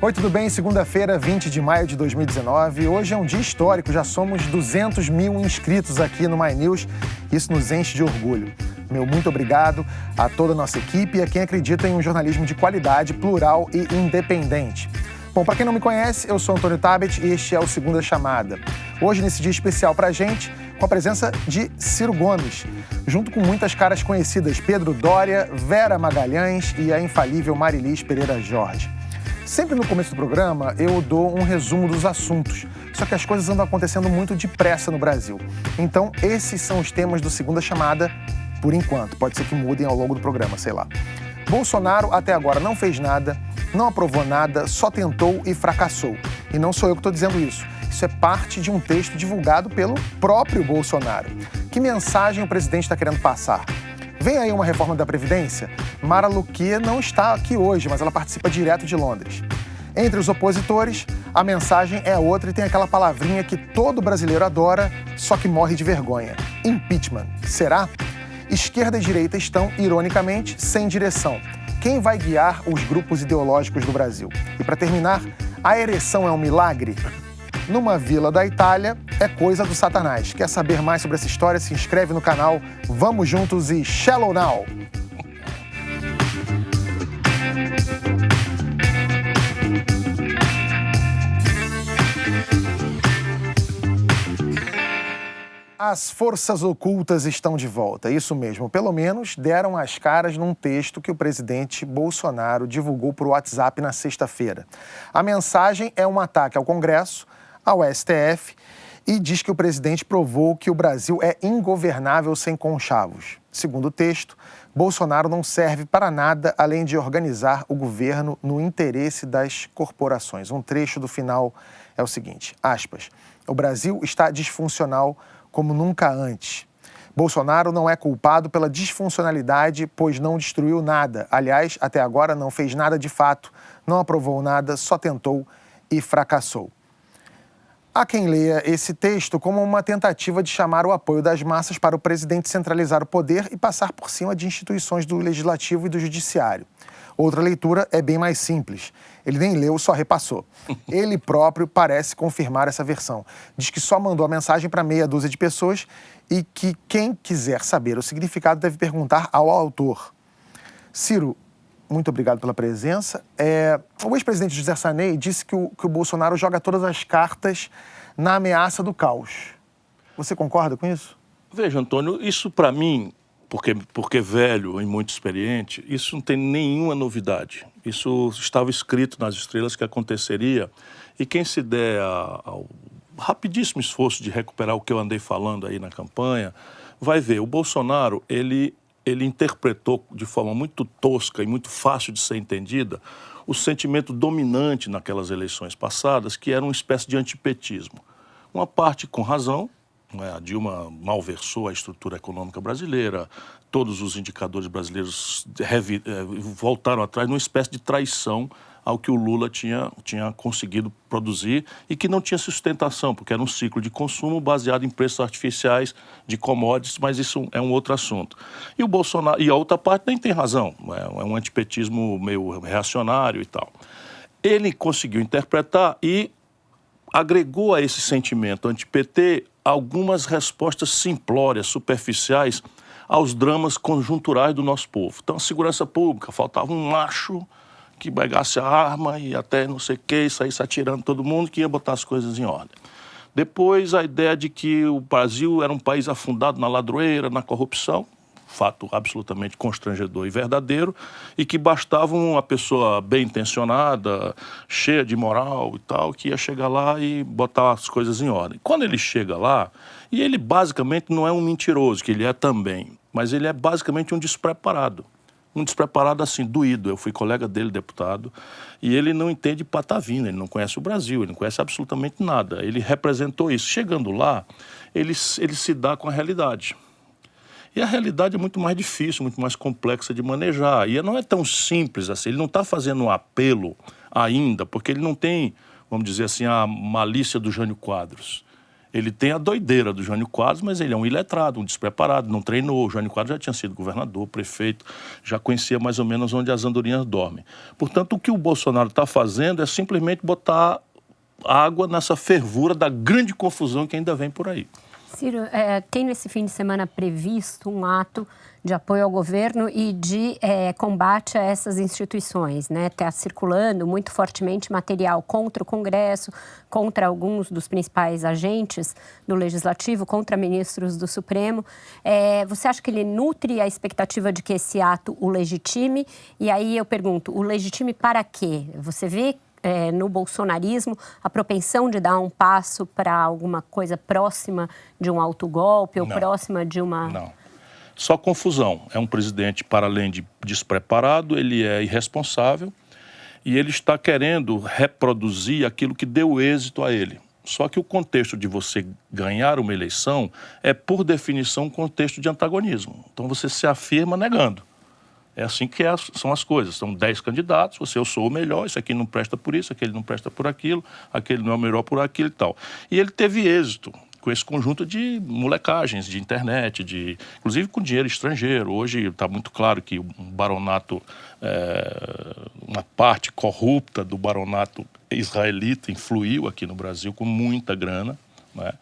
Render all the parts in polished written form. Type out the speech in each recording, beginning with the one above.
Oi, tudo bem? Segunda-feira, 20 de maio de 2019. Hoje é um dia histórico, já somos 200 mil inscritos aqui no My News. Isso nos enche de orgulho. Meu muito obrigado a toda a nossa equipe e a quem acredita em um jornalismo de qualidade, plural e independente. Bom, para quem não me conhece, eu sou Antônio Tabet e este é o Segunda Chamada. Hoje, nesse dia especial pra gente, com a presença de Ciro Gomes, junto com muitas caras conhecidas, Pedro Doria, Vera Magalhães e a infalível Marilis Pereira Jorge. Sempre no começo do programa, eu dou um resumo dos assuntos, só que as coisas andam acontecendo muito depressa no Brasil. Então, esses são os temas do Segunda Chamada, por enquanto. Pode ser que mudem ao longo do programa, sei lá. Bolsonaro até agora não fez nada, não aprovou nada, só tentou e fracassou. E não sou eu que estou dizendo isso. Isso é parte de um texto divulgado pelo próprio Bolsonaro. Que mensagem o presidente está querendo passar? Vem aí uma reforma da Previdência? Mara Luque não está aqui hoje, mas ela participa direto de Londres. Entre os opositores, a mensagem é outra e tem aquela palavrinha que todo brasileiro adora, só que morre de vergonha. Impeachment. Será? Esquerda e direita estão, ironicamente, sem direção. Quem vai guiar os grupos ideológicos do Brasil? E para terminar, a ereção é um milagre? Numa vila da Itália, é coisa do Satanás. Quer saber mais sobre essa história? Se inscreve no canal. Vamos juntos e Shallow Now! As forças ocultas estão de volta, isso mesmo. Pelo menos deram as caras num texto que o presidente Bolsonaro divulgou por WhatsApp na sexta-feira. A mensagem é um ataque ao Congresso, ao STF, e diz que o presidente provou que o Brasil é ingovernável sem conchavos. Segundo o texto, Bolsonaro não serve para nada além de organizar o governo no interesse das corporações. Um trecho do final é o seguinte, aspas, o Brasil está disfuncional como nunca antes. Bolsonaro não é culpado pela disfuncionalidade, pois não destruiu nada. Aliás, até agora não fez nada de fato, não aprovou nada, só tentou e fracassou. Há quem leia esse texto como uma tentativa de chamar o apoio das massas para o presidente centralizar o poder e passar por cima de instituições do Legislativo e do Judiciário. Outra leitura é bem mais simples. Ele nem leu, só repassou. Ele próprio parece confirmar essa versão. Diz que só mandou a mensagem para meia dúzia de pessoas e que quem quiser saber o significado deve perguntar ao autor. Ciro, muito obrigado pela presença. O ex-presidente José Sarney disse que o Bolsonaro joga todas as cartas na ameaça do caos. Você concorda com isso? Veja, Antônio, isso para mim, porque velho e muito experiente, isso não tem nenhuma novidade. Isso estava escrito nas estrelas que aconteceria e quem se der ao rapidíssimo esforço de recuperar o que eu andei falando aí na campanha, vai ver. O Bolsonaro, ele interpretou de forma muito tosca e muito fácil de ser entendida o sentimento dominante naquelas eleições passadas, que era uma espécie de antipetismo. Uma parte com razão, a Dilma malversou a estrutura econômica brasileira, todos os indicadores brasileiros voltaram atrás numa espécie de traição ao que o Lula tinha conseguido produzir e que não tinha sustentação, porque era um ciclo de consumo baseado em preços artificiais de commodities, mas isso é um outro assunto. E o Bolsonaro, e a outra parte nem tem razão, é um antipetismo meio reacionário e tal. Ele conseguiu interpretar e agregou a esse sentimento anti-PT algumas respostas simplórias, superficiais, aos dramas conjunturais do nosso povo. Então, a segurança pública, faltava um macho que pegasse a arma e até não sei o que, e saísse atirando todo mundo, que ia botar as coisas em ordem. Depois, a ideia de que o Brasil era um país afundado na ladroeira, na corrupção, fato absolutamente constrangedor e verdadeiro, e que bastava uma pessoa bem intencionada, cheia de moral e tal, que ia chegar lá e botar as coisas em ordem. Quando ele chega lá, e ele basicamente não é um mentiroso, que ele é também, mas ele é basicamente um despreparado assim, doído. Eu fui colega dele, deputado, e ele não entende patavina, ele não conhece o Brasil, ele não conhece absolutamente nada. Ele representou isso. Chegando lá, ele se dá com a realidade. E a realidade é muito mais difícil, muito mais complexa de manejar. E não é tão simples assim. Ele não está fazendo um apelo ainda, porque ele não tem, vamos dizer assim, a malícia do Jânio Quadros. Ele tem a doideira do Jânio Quadros, mas ele é um iletrado, um despreparado, não treinou. O Jânio Quadros já tinha sido governador, prefeito, já conhecia mais ou menos onde as andorinhas dormem. Portanto, o que o Bolsonaro está fazendo é simplesmente botar água nessa fervura da grande confusão que ainda vem por aí. Ciro, tem nesse fim de semana previsto um ato de apoio ao governo e de combate a essas instituições, né? Está circulando muito fortemente material contra o Congresso, contra alguns dos principais agentes do Legislativo, contra ministros do Supremo. Você acha que ele nutre a expectativa de que esse ato o legitime? E aí eu pergunto, o legitime para quê? Você vê no bolsonarismo a propensão de dar um passo para alguma coisa próxima de um autogolpe ou próxima de uma... Não. Só confusão. É um presidente, para além de despreparado, ele é irresponsável e ele está querendo reproduzir aquilo que deu êxito a ele. Só que o contexto de você ganhar uma eleição é, por definição, um contexto de antagonismo. Então você se afirma negando. É assim que são as coisas. São 10 candidatos, eu sou o melhor, esse aqui não presta por isso, aquele não presta por aquilo, aquele não é o melhor por aquilo e tal. E ele teve êxito com esse conjunto de molecagens, de internet, inclusive com dinheiro estrangeiro. Hoje está muito claro que um baronato, uma parte corrupta do baronato israelita influiu aqui no Brasil com muita grana, né?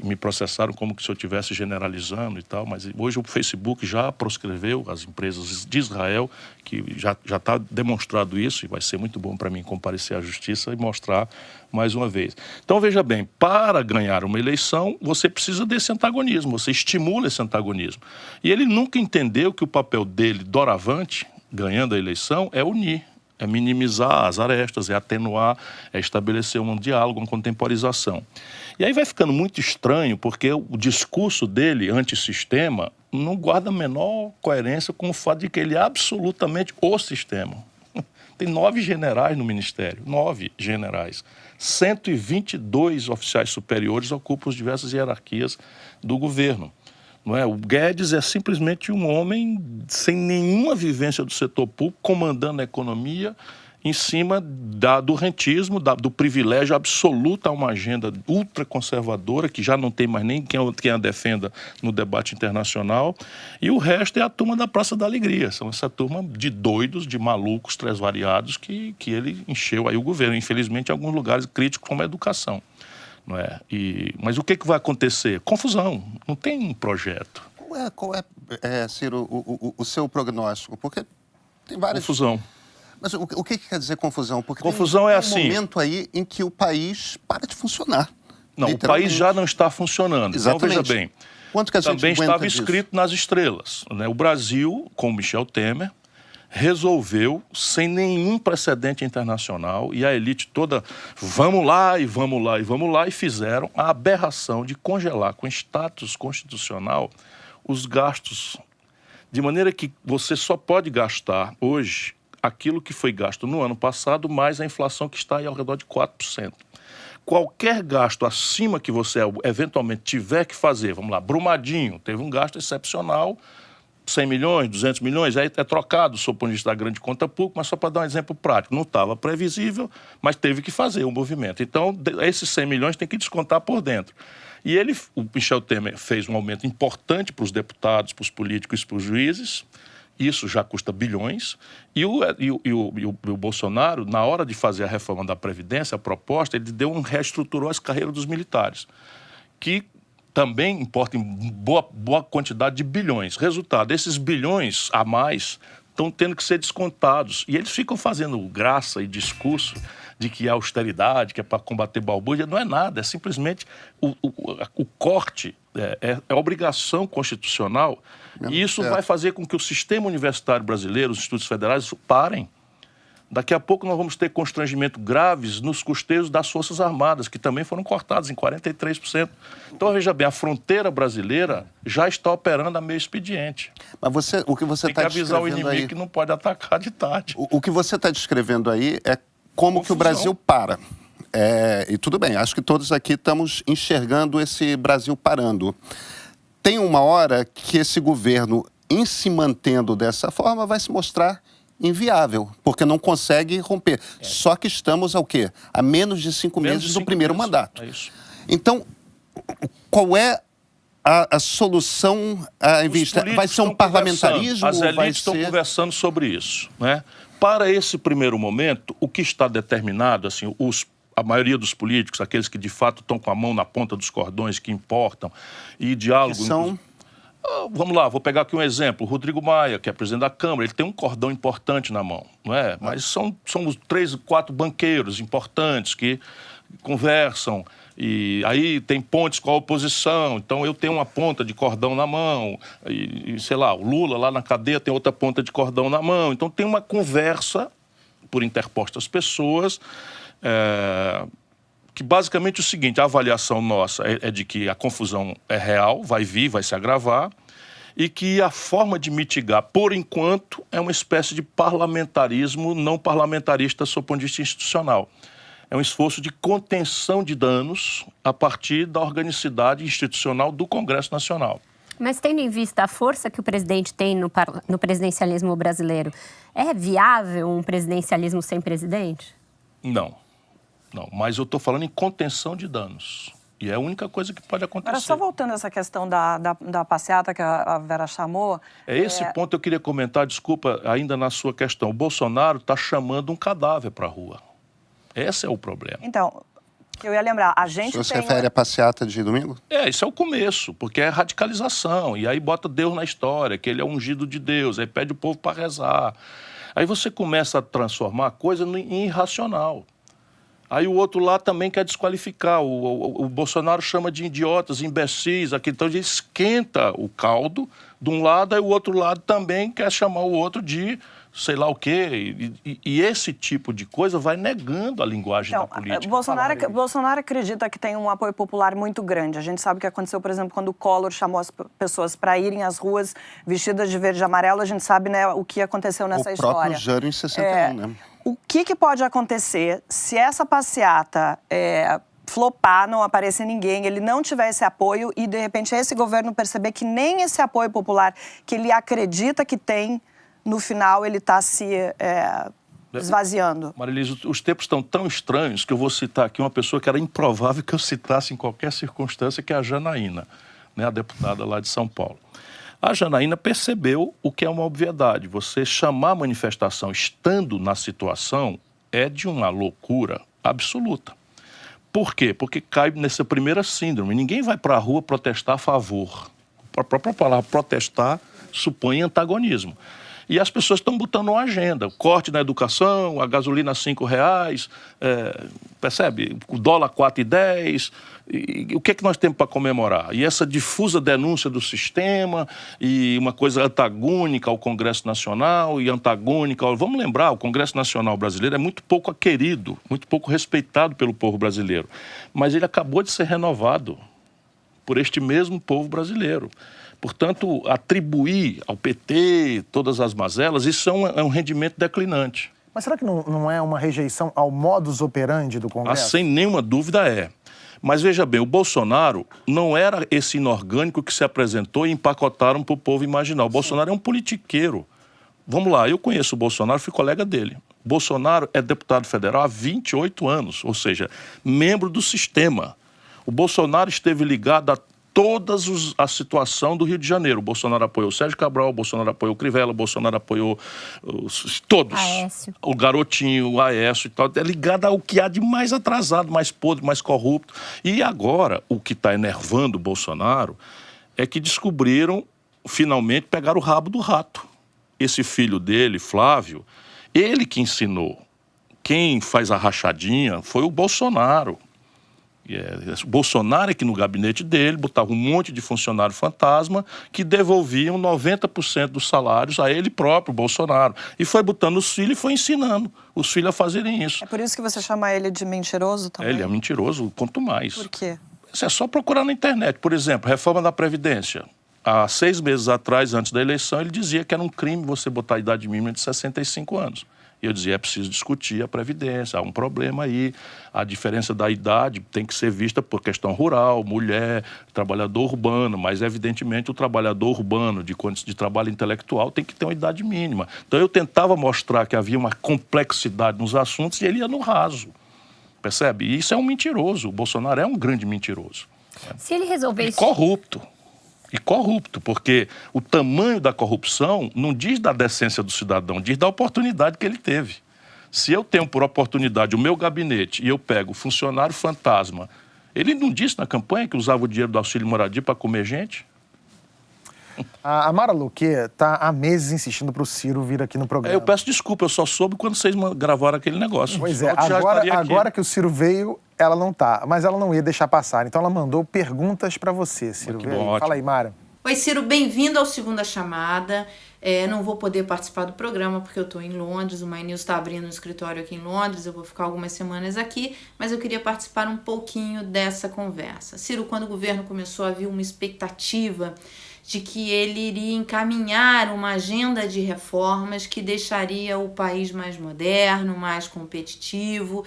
Me processaram como se eu estivesse generalizando e tal, mas hoje o Facebook já proscreveu as empresas de Israel, que já está demonstrado isso, e vai ser muito bom para mim comparecer à justiça e mostrar mais uma vez. Então, veja bem, para ganhar uma eleição, você precisa desse antagonismo, você estimula esse antagonismo. E ele nunca entendeu que o papel dele, doravante, ganhando a eleição, é unir. É minimizar as arestas, é atenuar, é estabelecer um diálogo, uma contemporização. E aí vai ficando muito estranho, porque o discurso dele, antissistema, não guarda a menor coerência com o fato de que ele é absolutamente o sistema. Tem 9 generais no Ministério, 9 generais. 122 oficiais superiores ocupam as diversas hierarquias do governo. Não é? O Guedes é simplesmente um homem sem nenhuma vivência do setor público, comandando a economia em cima do rentismo, do privilégio absoluto a uma agenda ultraconservadora, que já não tem mais nem quem a defenda no debate internacional, e o resto é a turma da Praça da Alegria. São essa turma de doidos, de malucos, transvariados, que ele encheu aí o governo, infelizmente em alguns lugares críticos como a educação. Não é? Mas o que vai acontecer? Confusão, não tem um projeto. Qual é, Ciro, o seu prognóstico? Porque tem várias... Confusão. Mas o que quer dizer confusão? Porque confusão tem é um assim... momento aí em que o país para de funcionar. Não, o país já não está funcionando. Exatamente. Então, veja bem, quanto que a gente também estava disso? escrito nas estrelas. Né? O Brasil, com Michel Temer, resolveu, sem nenhum precedente internacional, e a elite toda, vamos lá, e vamos lá, e vamos lá, e fizeram a aberração de congelar com status constitucional os gastos, de maneira que você só pode gastar hoje aquilo que foi gasto no ano passado, mais a inflação que está aí ao redor de 4%. Qualquer gasto acima que você eventualmente tiver que fazer, vamos lá, Brumadinho, teve um gasto excepcional, 100 milhões, 200 milhões, aí é trocado, sob o ponto de vista da grande conta pública, mas só para dar um exemplo prático, não estava previsível, mas teve que fazer o movimento. Então, esses 100 milhões tem que descontar por dentro. E o Michel Temer fez um aumento importante para os deputados, para os políticos e para os juízes, isso já custa bilhões, e o Bolsonaro, na hora de fazer a reforma da Previdência, a proposta, ele reestruturou as carreiras dos militares, que também importa em boa quantidade de bilhões. Resultado, esses bilhões a mais estão tendo que ser descontados. E eles ficam fazendo graça e discurso de que é austeridade, que é para combater balbúrdia. Não é nada, é simplesmente o corte, é obrigação constitucional. E isso vai fazer com que o sistema universitário brasileiro, os institutos federais, parem. Daqui a pouco nós vamos ter constrangimento graves nos custeios das Forças Armadas, que também foram cortados em 43%. Então, veja bem, a fronteira brasileira já está operando a meio expediente. Mas o que você está descrevendo aí... Tem que avisar o inimigo que não pode atacar de tarde. O que você está descrevendo aí é como que o Brasil para. E tudo bem, acho que todos aqui estamos enxergando esse Brasil parando. Tem uma hora que esse governo, em se mantendo dessa forma, vai se mostrar inviável, porque não consegue romper. Só que estamos ao quê? A menos de 5 meses do primeiro mandato. É isso. Então, qual é a solução a vista? Vai ser um parlamentarismo? As elites vai estão ser... conversando sobre isso, né? Para esse primeiro momento, o que está determinado, assim, a maioria dos políticos, aqueles que de fato estão com a mão na ponta dos cordões, que importam, e diálogo... Que são... Vamos lá, vou pegar aqui um exemplo. O Rodrigo Maia, que é presidente da Câmara, ele tem um cordão importante na mão, não é? Mas são os 3, 4 banqueiros importantes que conversam, e aí tem pontes com a oposição, então eu tenho uma ponta de cordão na mão, e sei lá, o Lula lá na cadeia tem outra ponta de cordão na mão, então tem uma conversa por interpostas pessoas, que basicamente é o seguinte: a avaliação nossa é de que a confusão é real, vai vir, vai se agravar, e que a forma de mitigar, por enquanto, é uma espécie de parlamentarismo não parlamentarista sob o ponto de vista institucional. É um esforço de contenção de danos a partir da organicidade institucional do Congresso Nacional. Mas tendo em vista a força que o presidente tem no presidencialismo brasileiro, é viável um presidencialismo sem presidente? Não, mas eu estou falando em contenção de danos. E é a única coisa que pode acontecer. Agora, só voltando a essa questão da passeata que a Vera chamou... Esse ponto eu queria comentar, desculpa, ainda na sua questão. O Bolsonaro está chamando um cadáver para a rua. Esse é o problema. Então, eu ia lembrar, a gente Você se refere à passeata de domingo? Isso é o começo, porque é radicalização. E aí bota Deus na história, que ele é ungido de Deus, aí pede o povo para rezar. Aí você começa a transformar a coisa em irracional. Aí o outro lá também quer desqualificar. O Bolsonaro chama de idiotas, imbecis, aqui, então ele esquenta o caldo de um lado, aí o outro lado também quer chamar o outro de sei lá o quê. E esse tipo de coisa vai negando a linguagem da política. Bolsonaro acredita que tem um apoio popular muito grande. A gente sabe o que aconteceu, por exemplo, quando o Collor chamou as pessoas para irem às ruas vestidas de verde e amarelo. A gente sabe, né, o que aconteceu nessa história. O próprio Jânio em 61, né? O que pode acontecer se essa passeata flopar, não aparecer ninguém, ele não tiver esse apoio e, de repente, esse governo perceber que nem esse apoio popular que ele acredita que tem, no final ele está se esvaziando? Marilise, os tempos estão tão estranhos que eu vou citar aqui uma pessoa que era improvável que eu citasse em qualquer circunstância, que é a Janaína, né, a deputada lá de São Paulo. A Janaína percebeu o que é uma obviedade. Você chamar a manifestação estando na situação é de uma loucura absoluta. Por quê? Porque cai nessa primeira síndrome. Ninguém vai para a rua protestar a favor. A própria palavra protestar supõe antagonismo. E as pessoas estão botando uma agenda. O corte na educação, a gasolina a R$5, percebe? O dólar a 4,10. E o que é que nós temos para comemorar? E essa difusa denúncia do sistema e uma coisa antagônica ao Congresso Nacional e antagônica ao... Vamos lembrar, o Congresso Nacional brasileiro é muito pouco querido, muito pouco respeitado pelo povo brasileiro. Mas ele acabou de ser renovado por este mesmo povo brasileiro. Portanto, atribuir ao PT todas as mazelas, isso é um rendimento declinante. Mas será que não é uma rejeição ao modus operandi do Congresso? Sem nenhuma dúvida é. Mas veja bem, o Bolsonaro não era esse inorgânico que se apresentou e empacotaram para o povo imaginar. O Bolsonaro é um politiqueiro. Vamos lá, eu conheço o Bolsonaro, fui colega dele. O Bolsonaro é deputado federal há 28 anos, ou seja, membro do sistema. O Bolsonaro esteve ligado a toda a situação do Rio de Janeiro. O Bolsonaro apoiou o Sérgio Cabral, o Bolsonaro apoiou o Crivella, o Bolsonaro apoiou todos. Aécio. O Garotinho, o Aécio e tal. É ligado ao que há de mais atrasado, mais podre, mais corrupto. E agora, o que está enervando o Bolsonaro é que descobriram, finalmente, pegar o rabo do rato. Esse filho dele, Flávio, ele que ensinou. Quem faz a rachadinha foi o Bolsonaro. O Bolsonaro é que no gabinete dele botava um monte de funcionário fantasma que devolviam 90% dos salários a ele próprio, Bolsonaro. E foi botando os filhos e foi ensinando os filhos a fazerem isso. É por isso que você chama ele de mentiroso também? Ele é mentiroso, quanto mais. Por quê? Isso é só procurar na internet. Por exemplo, reforma da Previdência. Há 6 meses atrás, antes da eleição, ele dizia que era um crime você botar a idade mínima de 65 anos. E eu dizia, é preciso discutir a Previdência, há um problema aí, a diferença da idade tem que ser vista por questão rural, mulher, trabalhador urbano, mas evidentemente o trabalhador urbano de trabalho intelectual tem que ter uma idade mínima. Então eu tentava mostrar que havia uma complexidade nos assuntos e ele ia no raso, percebe? E isso é um mentiroso, o Bolsonaro é um grande mentiroso. Se ele resolver E isso... corrupto, porque o tamanho da corrupção não diz da decência do cidadão, diz da oportunidade que ele teve. Se eu tenho por oportunidade o meu gabinete e eu pego o funcionário fantasma, ele não disse na campanha que usava o dinheiro do auxílio moradia para comer gente? A Mara Luque está há meses insistindo para o Ciro vir aqui no programa. Eu peço desculpa, eu só soube quando vocês gravaram aquele negócio. Pois é, Senão eu já estaria aqui. agora que o Ciro veio, ela não tá. Mas ela não ia deixar passar. Então ela mandou perguntas para você, Ciro. Que bom, Fala aí, Mara. Oi, Ciro, bem-vindo ao Segunda Chamada. Não vou poder participar do programa porque eu estou em Londres, o My News está abrindo um escritório aqui em Londres, eu vou ficar algumas semanas aqui, mas eu queria participar um pouquinho dessa conversa. Ciro, quando o governo começou a vir uma expectativa de que ele iria encaminhar uma agenda de reformas que deixaria o país mais moderno, mais competitivo,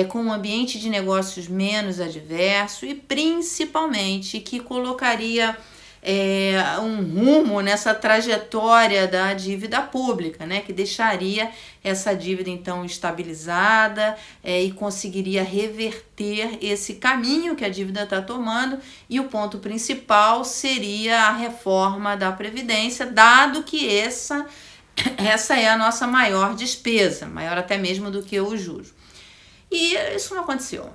com um ambiente de negócios menos adverso e principalmente que colocaria um rumo nessa trajetória da dívida pública, né, que deixaria essa dívida então estabilizada e conseguiria reverter esse caminho que a dívida está tomando, e o ponto principal seria a reforma da Previdência, dado que essa é a nossa maior despesa, maior até mesmo do que o juros. E isso não aconteceu.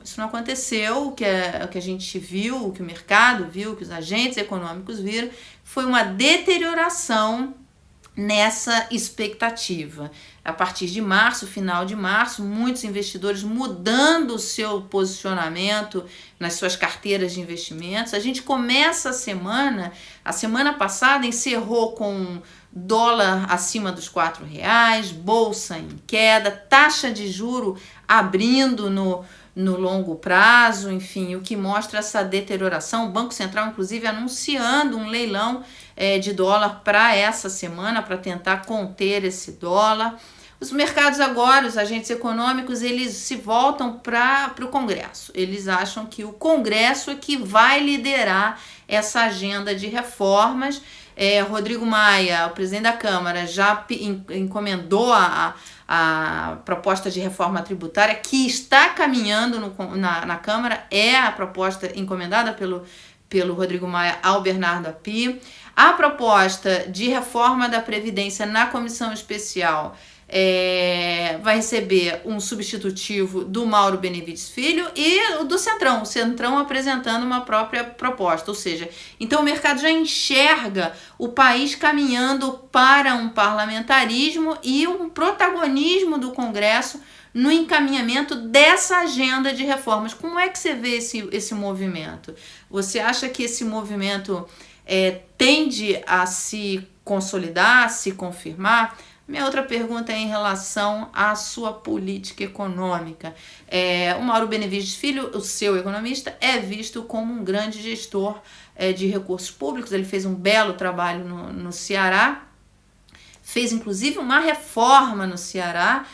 O que a gente viu, o que o mercado viu, o que os agentes econômicos viram, foi uma deterioração nessa expectativa. A partir de março, final de março, muitos investidores mudando o seu posicionamento nas suas carteiras de investimentos. A gente começa a semana passada encerrou com dólar acima dos R$4, bolsa em queda, taxa de juro abrindo no longo prazo, enfim, o que mostra essa deterioração. O Banco Central, inclusive, anunciando um leilão de dólar para essa semana, para tentar conter esse dólar. Os mercados agora, os agentes econômicos, eles se voltam para o Congresso. Eles acham que o Congresso é que vai liderar essa agenda de reformas. Rodrigo Maia, o presidente da Câmara, já encomendou a proposta de reforma tributária que está caminhando na Câmara, é a proposta encomendada pelo Rodrigo Maia ao Bernardo Api. A proposta de reforma da Previdência na comissão especial vai receber um substitutivo do Mauro Benevides Filho e do Centrão, o Centrão apresentando uma própria proposta, ou seja, então o mercado já enxerga o país caminhando para um parlamentarismo e um protagonismo do Congresso no encaminhamento dessa agenda de reformas. Como é que você vê esse movimento? Você acha que esse movimento tende a se consolidar, a se confirmar? Minha outra pergunta é em relação à sua política econômica. O Mauro Benevides Filho, o seu economista, é visto como um grande gestor de recursos públicos. Ele fez um belo trabalho no Ceará, fez inclusive uma reforma no Ceará,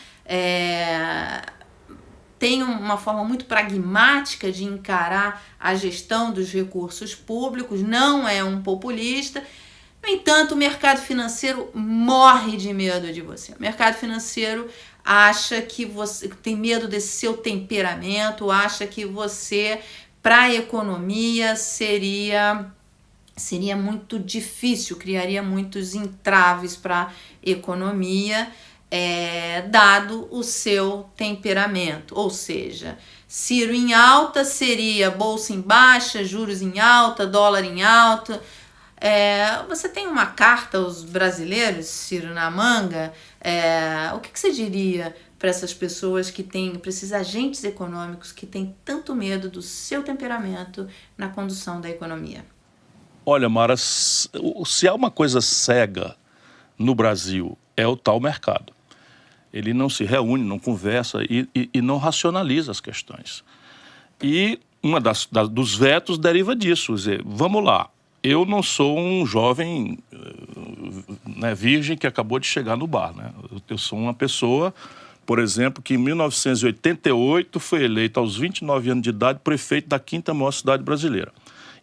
tem uma forma muito pragmática de encarar a gestão dos recursos públicos, não é um populista. No entanto, o mercado financeiro morre de medo de você. O mercado financeiro acha que você tem medo desse seu temperamento, acha que você, para a economia, seria muito difícil, criaria muitos entraves para a economia, dado o seu temperamento. Ou seja, Ciro em alta seria bolsa em baixa, juros em alta, dólar em alta. Você tem uma carta aos brasileiros, Ciro, na manga? O que você diria para essas pessoas para esses agentes econômicos que têm tanto medo do seu temperamento na condução da economia? Olha, Mara, se há uma coisa cega no Brasil, é o tal mercado. Ele não se reúne, não conversa e não racionaliza as questões. E uma dos vetos deriva disso. Quer dizer, vamos lá. Eu não sou um jovem virgem que acabou de chegar no bar, né? Eu sou uma pessoa, por exemplo, que em 1988 foi eleita aos 29 anos de idade prefeito da 5ª maior cidade brasileira.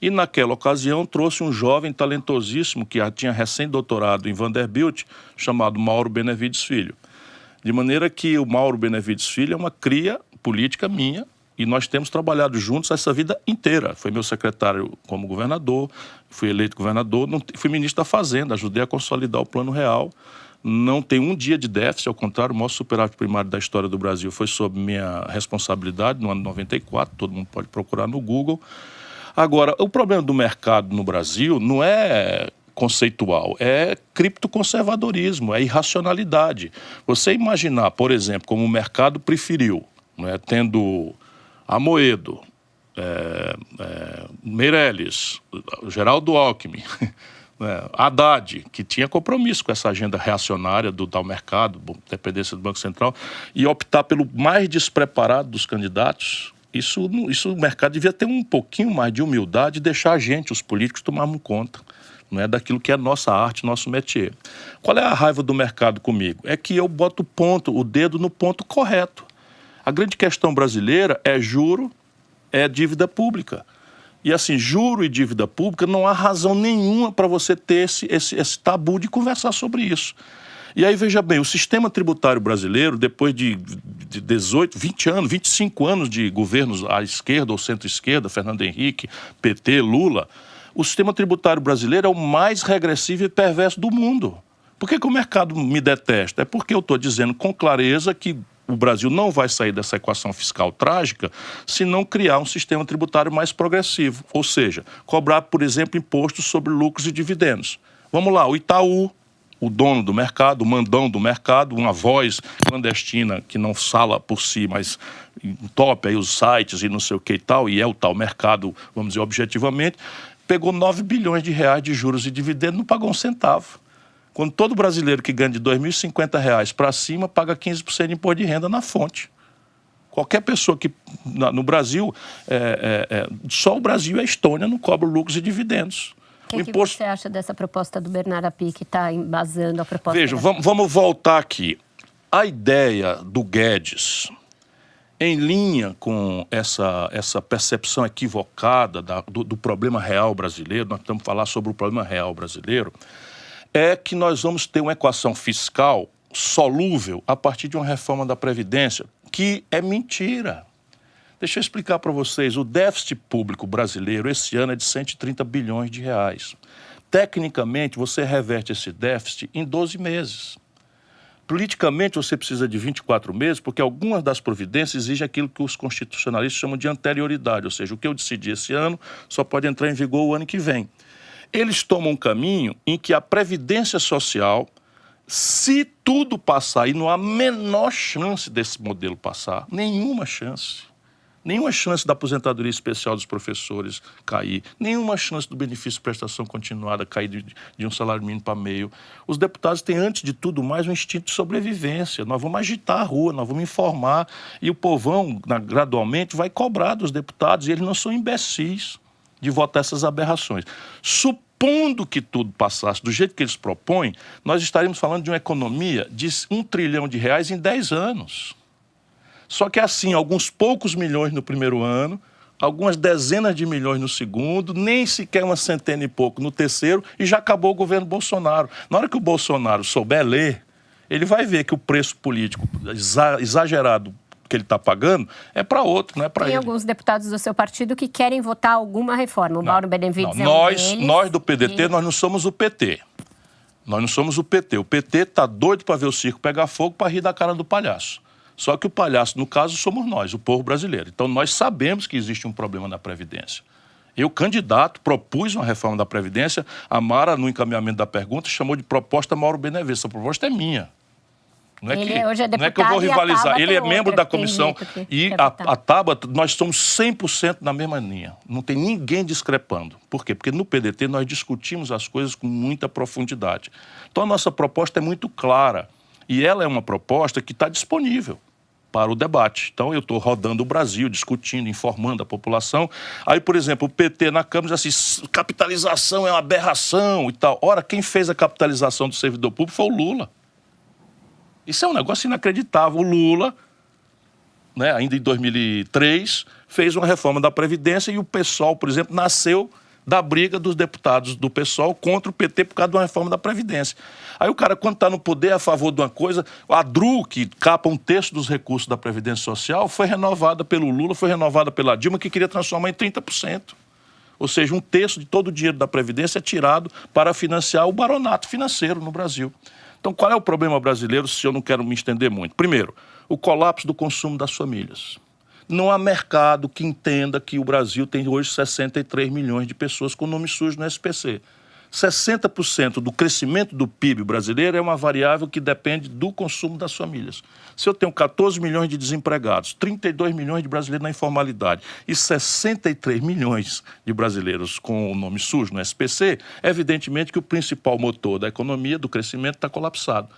E naquela ocasião trouxe um jovem talentosíssimo que já tinha recém-doutorado em Vanderbilt, chamado Mauro Benevides Filho. De maneira que o Mauro Benevides Filho é uma cria política minha E nós temos trabalhado juntos essa vida inteira. Foi meu secretário como governador, fui eleito governador, fui ministro da Fazenda, ajudei a consolidar o Plano Real. Não tem um dia de déficit, ao contrário, o maior superávit primário da história do Brasil foi sob minha responsabilidade, no ano 94, todo mundo pode procurar no Google. Agora, o problema do mercado no Brasil não é conceitual, é criptoconservadorismo, é irracionalidade. Você imaginar, por exemplo, como o mercado preferiu, né, tendo Amoedo, Meirelles, Geraldo Alckmin, Haddad, que tinha compromisso com essa agenda reacionária do tal mercado, dependência do Banco Central, e optar pelo mais despreparado dos candidatos, isso o mercado devia ter um pouquinho mais de humildade e deixar a gente, os políticos, tomarmos conta, não é, daquilo que é nossa arte, nosso métier. Qual é a raiva do mercado comigo? É que eu boto o dedo no ponto correto. A grande questão brasileira é juro, é dívida pública. E assim, juro e dívida pública, não há razão nenhuma para você ter esse tabu de conversar sobre isso. E aí, veja bem, o sistema tributário brasileiro, depois de 18, 20 anos, 25 anos de governos à esquerda ou centro-esquerda, Fernando Henrique, PT, Lula, o sistema tributário brasileiro é o mais regressivo e perverso do mundo. Por que o mercado me detesta? É porque eu estou dizendo com clareza que o Brasil não vai sair dessa equação fiscal trágica se não criar um sistema tributário mais progressivo. Ou seja, cobrar, por exemplo, impostos sobre lucros e dividendos. Vamos lá, o Itaú, o dono do mercado, o mandão do mercado, uma voz clandestina que não fala por si, mas entope aí os sites e não sei o que e tal, e é o tal mercado, vamos dizer, objetivamente, pegou 9 bilhões de reais de juros e dividendos, não pagou um centavo. Quando todo brasileiro que ganha de R$ 2.050 para cima paga 15% de imposto de renda na fonte. Qualquer pessoa que, no Brasil, só o Brasil e a Estônia não cobram lucros e dividendos. O que você acha dessa proposta do Bernardo Api, que está embasando a proposta? Veja, vamos voltar aqui. A ideia do Guedes, em linha com essa percepção equivocada do problema real brasileiro, nós estamos falando sobre o problema real brasileiro, é que nós vamos ter uma equação fiscal solúvel a partir de uma reforma da Previdência, que é mentira. Deixa eu explicar para vocês, o déficit público brasileiro esse ano é de 130 bilhões de reais. Tecnicamente, você reverte esse déficit em 12 meses. Politicamente, você precisa de 24 meses, porque algumas das providências exigem aquilo que os constitucionalistas chamam de anterioridade, ou seja, o que eu decidi esse ano só pode entrar em vigor o ano que vem. Eles tomam um caminho em que a Previdência Social, se tudo passar, e não há a menor chance desse modelo passar, nenhuma chance da aposentadoria especial dos professores cair, nenhuma chance do benefício de prestação continuada cair de um salário mínimo para meio. Os deputados têm, antes de tudo mais, um instinto de sobrevivência. Nós vamos agitar a rua, nós vamos informar, e o povão, gradualmente, vai cobrar dos deputados, e eles não são imbecis de votar essas aberrações. Supondo que tudo passasse do jeito que eles propõem, nós estaríamos falando de uma economia de R$1 trilhão em 10 anos. Só que assim, alguns poucos milhões no primeiro ano, algumas dezenas de milhões no segundo, nem sequer uma centena e pouco no terceiro, e já acabou o governo Bolsonaro. Na hora que o Bolsonaro souber ler, ele vai ver que o preço político exagerado que ele está pagando é para outro, não é para ele. Tem alguns deputados do seu partido que querem votar alguma reforma. O Mauro Benevides é um deles. Nós do PDT, nós não somos o PT. Nós não somos o PT. O PT está doido para ver o circo pegar fogo para rir da cara do palhaço. Só que o palhaço, no caso, somos nós, o povo brasileiro. Então, nós sabemos que existe um problema na Previdência. Eu, candidato, propus uma reforma da Previdência. A Mara, no encaminhamento da pergunta, chamou de proposta Mauro Benevides. Essa proposta é minha. Não é, não é que eu vou rivalizar. Ele é membro da comissão. E a Tabata, nós somos 100% na mesma linha. Não tem ninguém discrepando. Por quê? Porque no PDT nós discutimos as coisas com muita profundidade. Então, a nossa proposta é muito clara. E ela é uma proposta que está disponível para o debate. Então, eu estou rodando o Brasil, discutindo, informando a população. Aí, por exemplo, o PT na Câmara diz assim, capitalização é uma aberração e tal. Ora, quem fez a capitalização do servidor público foi o Lula. Isso é um negócio inacreditável. O Lula, né, ainda em 2003, fez uma reforma da Previdência e o PSOL, por exemplo, nasceu da briga dos deputados do PSOL contra o PT por causa de uma reforma da Previdência. Aí o cara, quando está no poder, é a favor de uma coisa, a DRU, que capa um terço dos recursos da Previdência Social, foi renovada pelo Lula, foi renovada pela Dilma, que queria transformar em 30%. Ou seja, um terço de todo o dinheiro da Previdência é tirado para financiar o baronato financeiro no Brasil. Então, qual é o problema brasileiro, se eu não quero me estender muito? Primeiro, o colapso do consumo das famílias. Não há mercado que entenda que o Brasil tem hoje 63 milhões de pessoas com nome sujo no SPC. 60% do crescimento do PIB brasileiro é uma variável que depende do consumo das famílias. Se eu tenho 14 milhões de desempregados, 32 milhões de brasileiros na informalidade e 63 milhões de brasileiros com o nome sujo no SPC, evidentemente que o principal motor da economia, do crescimento, está colapsado.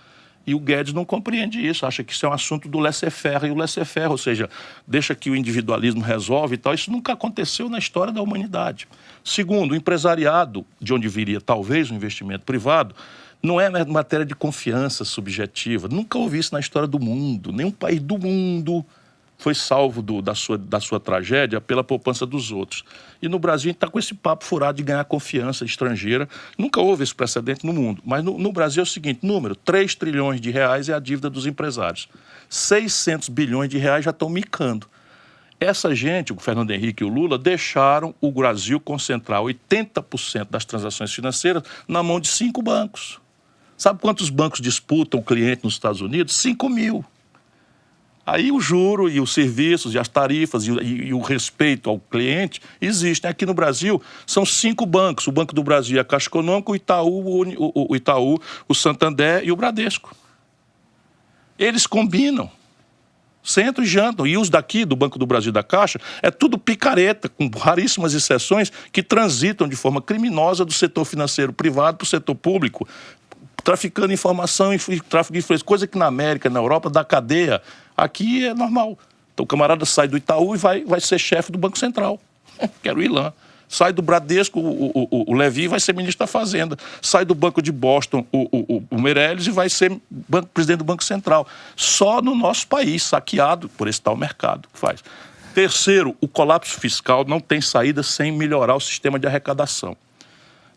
E o Guedes não compreende isso, acha que isso é um assunto do laissez-faire, e o laissez-faire, ou seja, deixa que o individualismo resolve e tal. Isso nunca aconteceu na história da humanidade. Segundo, o empresariado, de onde viria talvez o investimento privado, não é matéria de confiança subjetiva. Nunca houve isso na história do mundo. Nenhum país do mundo foi salvo da sua tragédia pela poupança dos outros. E no Brasil a gente está com esse papo furado de ganhar confiança estrangeira. Nunca houve esse precedente no mundo. Mas no Brasil é o seguinte, número, 3 trilhões de reais é a dívida dos empresários. 600 bilhões de reais já estão micando. Essa gente, o Fernando Henrique e o Lula, deixaram o Brasil concentrar 80% das transações financeiras na mão de 5 bancos. Sabe quantos bancos disputam o cliente nos Estados Unidos? 5 mil. Aí o juro e os serviços e as tarifas e o respeito ao cliente existem. Aqui no Brasil são 5 bancos. O Banco do Brasil é a Caixa Econômica, o Itaú, o Santander e o Bradesco. Eles combinam. Sentam e jantam. E os daqui, do Banco do Brasil e da Caixa, é tudo picareta, com raríssimas exceções, que transitam de forma criminosa do setor financeiro privado para o setor público, traficando informação e tráfico de influência, coisa que na América, na Europa, da cadeia, aqui é normal. Então o camarada sai do Itaú e vai ser chefe do Banco Central, que era o Ilan. Sai do Bradesco, o Levi vai ser ministro da Fazenda. Sai do Banco de Boston, o Meirelles, e vai ser presidente do Banco Central. Só no nosso país, saqueado por esse tal mercado que faz. Terceiro, o colapso fiscal não tem saída sem melhorar o sistema de arrecadação.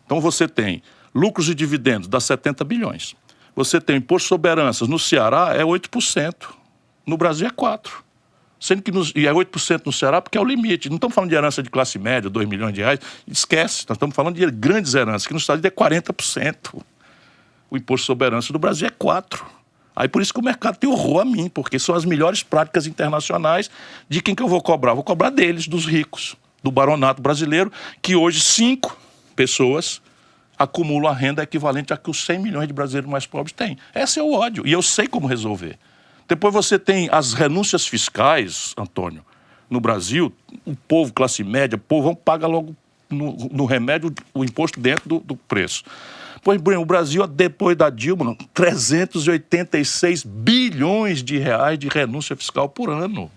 Então você tem lucros e dividendos, dá 70 bilhões. Você tem imposto sobre heranças, no Ceará é 8%, no Brasil é 4%. Sendo que e é 8% no Ceará porque é o limite. Não estamos falando de herança de classe média, 2 milhões de reais, esquece. Nós estamos falando de grandes heranças, que nos Estados Unidos é 40%. O imposto sobre herança do Brasil é 4%. Aí por isso que o mercado tem horror a mim, porque são as melhores práticas internacionais de quem que eu vou cobrar. Vou cobrar deles, dos ricos, do baronato brasileiro, que hoje 5 pessoas acumulam a renda equivalente a que os 100 milhões de brasileiros mais pobres têm. Esse é o ódio, e eu sei como resolver. Depois você tem as renúncias fiscais, Antônio, no Brasil, o povo, classe média, o povo paga logo no remédio o imposto dentro do preço. Pois bem, o Brasil, depois da Dilma, 386 bilhões de reais de renúncia fiscal por ano.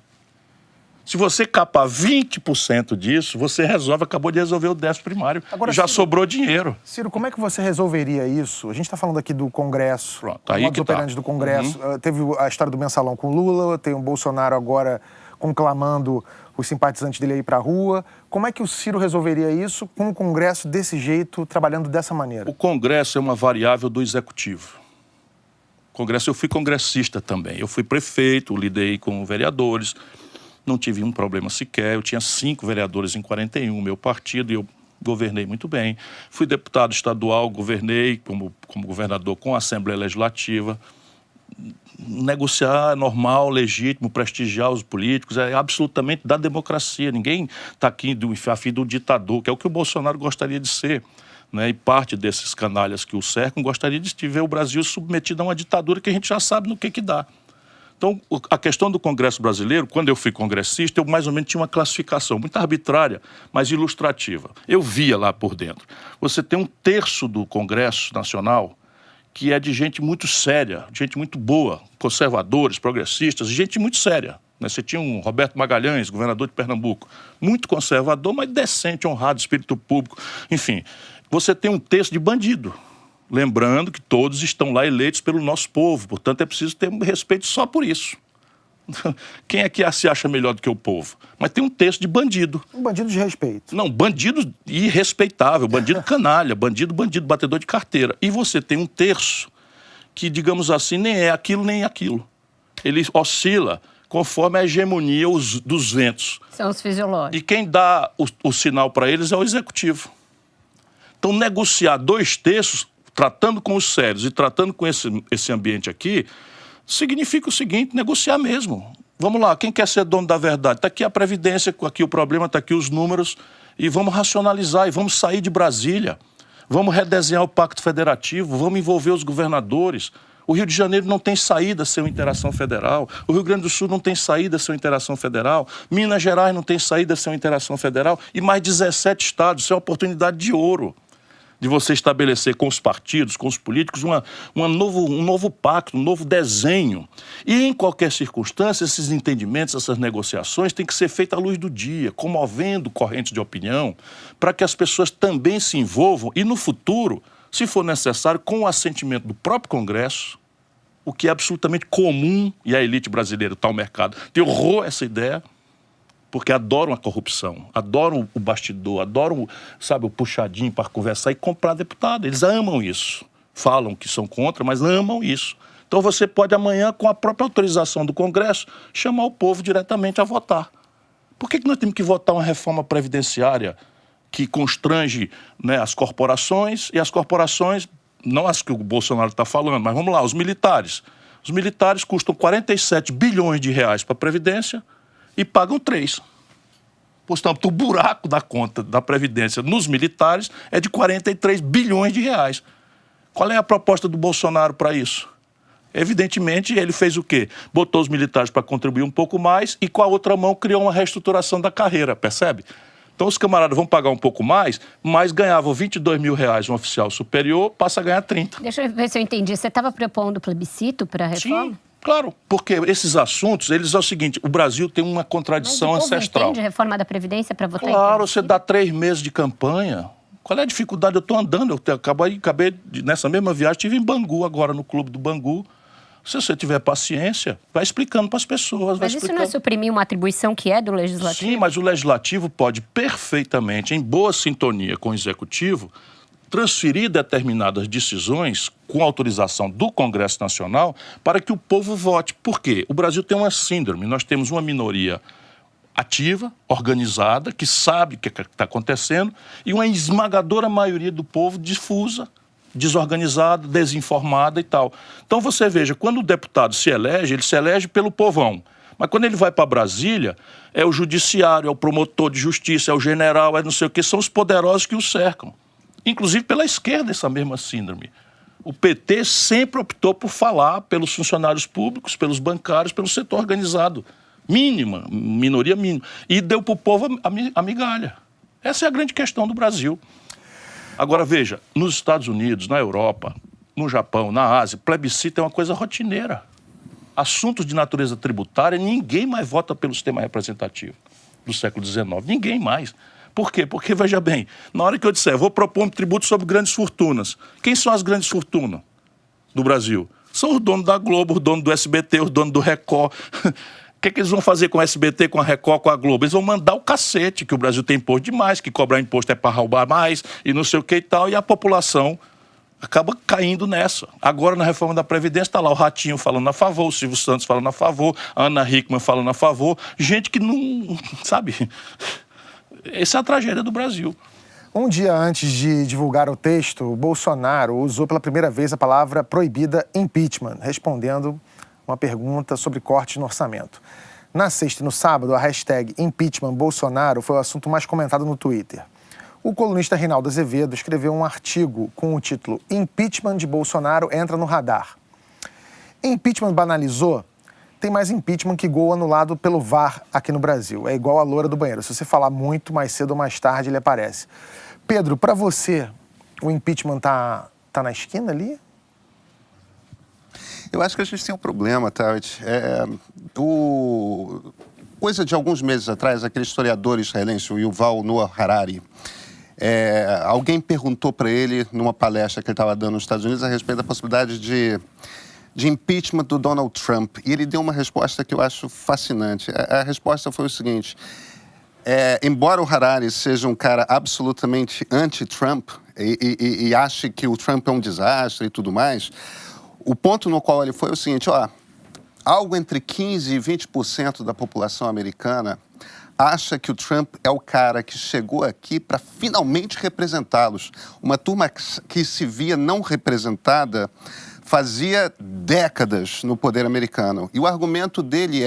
Se você capar 20% disso, você acabou de resolver o déficit primário. Agora, já Ciro, sobrou dinheiro. Ciro, como é que você resolveria isso? A gente está falando aqui do Congresso, pronto, aí modus operandi do Congresso. Teve a história do mensalão com Lula, tem o Bolsonaro agora conclamando os simpatizantes dele aí para a rua. Como é que o Ciro resolveria isso com o Congresso desse jeito, trabalhando dessa maneira? O Congresso é uma variável do Executivo. Eu fui congressista também. Eu fui prefeito, lidei com vereadores. Não tive um problema sequer, eu tinha 5 vereadores em 41, meu partido, e eu governei muito bem. Fui deputado estadual, governei como governador com a Assembleia Legislativa. Negociar é normal, legítimo, prestigiar os políticos, é absolutamente da democracia. Ninguém está aqui a fim do ditador, que é o que o Bolsonaro gostaria de ser. Né? E parte desses canalhas que o cercam gostaria de ver o Brasil submetido a uma ditadura que a gente já sabe no que dá. Então, a questão do Congresso brasileiro, quando eu fui congressista, eu mais ou menos tinha uma classificação muito arbitrária, mas ilustrativa. Eu via lá por dentro. Você tem 1/3 do Congresso Nacional que é de gente muito séria, gente muito boa, conservadores, progressistas, gente muito séria. Né? Você tinha um Roberto Magalhães, governador de Pernambuco, muito conservador, mas decente, honrado, espírito público. Enfim, você tem 1/3 de bandido. Lembrando que todos estão lá eleitos pelo nosso povo, portanto é preciso ter respeito só por isso. Quem é que se acha melhor do que o povo? Mas tem um terço de bandido. Um bandido de respeito. Não, bandido irrespeitável, bandido canalha, bandido, batedor de carteira. E você tem um terço que, digamos assim, nem é aquilo nem aquilo. Ele oscila conforme a hegemonia dos ventos. São os fisiológicos. E quem dá o sinal para eles é o executivo. Então, negociar 2/3, tratando com os sérios e tratando com esse ambiente aqui, significa o seguinte, negociar mesmo. Vamos lá, quem quer ser dono da verdade? Está aqui a Previdência, aqui o problema, está aqui os números, e vamos racionalizar, e vamos sair de Brasília. Vamos redesenhar o Pacto Federativo, vamos envolver os governadores. O Rio de Janeiro não tem saída sem uma interação federal. O Rio Grande do Sul não tem saída sem uma interação federal. Minas Gerais não tem saída sem uma interação federal. E mais 17 estados. Isso é uma oportunidade de ouro de você estabelecer com os partidos, com os políticos, um novo pacto, um novo desenho. E, em qualquer circunstância, esses entendimentos, essas negociações têm que ser feitas à luz do dia, comovendo correntes de opinião, para que as pessoas também se envolvam e, no futuro, se for necessário, com o assentimento do próprio Congresso, o que é absolutamente comum, e a elite brasileira está ao mercado, tem horror a essa ideia, porque adoram a corrupção, adoram o bastidor, adoram, sabe, o puxadinho para conversar e comprar deputado. Eles amam isso. Falam que são contra, mas amam isso. Então você pode amanhã, com a própria autorização do Congresso, chamar o povo diretamente a votar. Por que nós temos que votar uma reforma previdenciária que constrange, né, as corporações, e as corporações, não as que o Bolsonaro está falando, mas vamos lá, os militares. Os militares custam 47 bilhões de reais para a Previdência e pagam 3. Portanto, o buraco da conta da Previdência nos militares é de 43 bilhões de reais. Qual é a proposta do Bolsonaro para isso? Evidentemente, ele fez o quê? Botou os militares para contribuir um pouco mais e, com a outra mão, criou uma reestruturação da carreira, percebe? Então, os camaradas vão pagar um pouco mais, mas ganhavam 22 mil reais um oficial superior, passa a ganhar 30. Deixa eu ver se eu entendi. Você estava propondo plebiscito para a reforma? Sim, claro, porque esses assuntos, eles é o seguinte, o Brasil tem uma contradição ancestral. Mas o povo entende reforma da Previdência para votar em Claro, você plebiscito? dá 3 meses de campanha. Qual é a dificuldade? Eu estou andando, acabei nessa mesma viagem, estive em Bangu agora, no Clube do Bangu. Se você tiver paciência, vai explicando para as pessoas. Mas isso não é suprimir uma atribuição que é do Legislativo? Sim, mas o Legislativo pode perfeitamente, em boa sintonia com o Executivo, transferir determinadas decisões com autorização do Congresso Nacional para que o povo vote. Por quê? O Brasil tem uma síndrome. Nós temos uma minoria ativa, organizada, que sabe o que está acontecendo, e uma esmagadora maioria do povo difusa, desorganizada, desinformada e tal. Então você veja, quando o deputado se elege, ele se elege pelo povão. Mas quando ele vai para Brasília, é o judiciário, é o promotor de justiça, é o general, é não sei o que, são os poderosos que o cercam. Inclusive pela esquerda, essa mesma síndrome. O PT sempre optou por falar pelos funcionários públicos, pelos bancários, pelo setor organizado. Minoria mínima. E deu para o povo a migalha. Essa é a grande questão do Brasil. Agora, veja, nos Estados Unidos, na Europa, no Japão, na Ásia, plebiscito é uma coisa rotineira. Assuntos de natureza tributária, ninguém mais vota pelo sistema representativo do século XIX. Ninguém mais. Por quê? Porque, veja bem, na hora que eu disser, vou propor um tributo sobre grandes fortunas. Quem são as grandes fortunas do Brasil? São os donos da Globo, os donos do SBT, os donos do Record. O que eles vão fazer com o SBT, com a Record, com a Globo? Eles vão mandar o cacete, que o Brasil tem imposto demais, que cobrar imposto é para roubar mais, e não sei o que e tal, e a população acaba caindo nessa. Agora, na reforma da Previdência, está lá o Ratinho falando a favor, o Silvio Santos falando a favor, a Ana Hickman falando a favor, gente que não, sabe... Essa é a tragédia do Brasil. Um dia antes de divulgar o texto, o Bolsonaro usou pela primeira vez a palavra proibida impeachment, respondendo uma pergunta sobre cortes no orçamento. Na sexta e no sábado, a hashtag impeachment Bolsonaro foi o assunto mais comentado no Twitter. O colunista Reinaldo Azevedo escreveu um artigo com o título Impeachment de Bolsonaro entra no radar. Impeachment banalizou? Tem mais impeachment que gol anulado pelo VAR aqui no Brasil. É igual a loura do banheiro. Se você falar muito, mais cedo ou mais tarde, ele aparece. Pedro, para você, o impeachment tá na esquina ali? Eu acho que a gente tem um problema, Tawit. Coisa de alguns meses atrás, aquele historiador israelense, o Yuval Noah Harari, alguém perguntou para ele, numa palestra que ele estava dando nos Estados Unidos, a respeito da possibilidade de de impeachment do Donald Trump. E ele deu uma resposta que eu acho fascinante. A resposta foi o seguinte: embora o Harari seja um cara absolutamente anti-Trump e ache que o Trump é um desastre e tudo mais, o ponto no qual ele foi o seguinte: algo entre 15% e 20% da população americana acha que o Trump é o cara que chegou aqui para finalmente representá-los. Uma turma que se via não representada fazia décadas no poder americano. E o argumento dele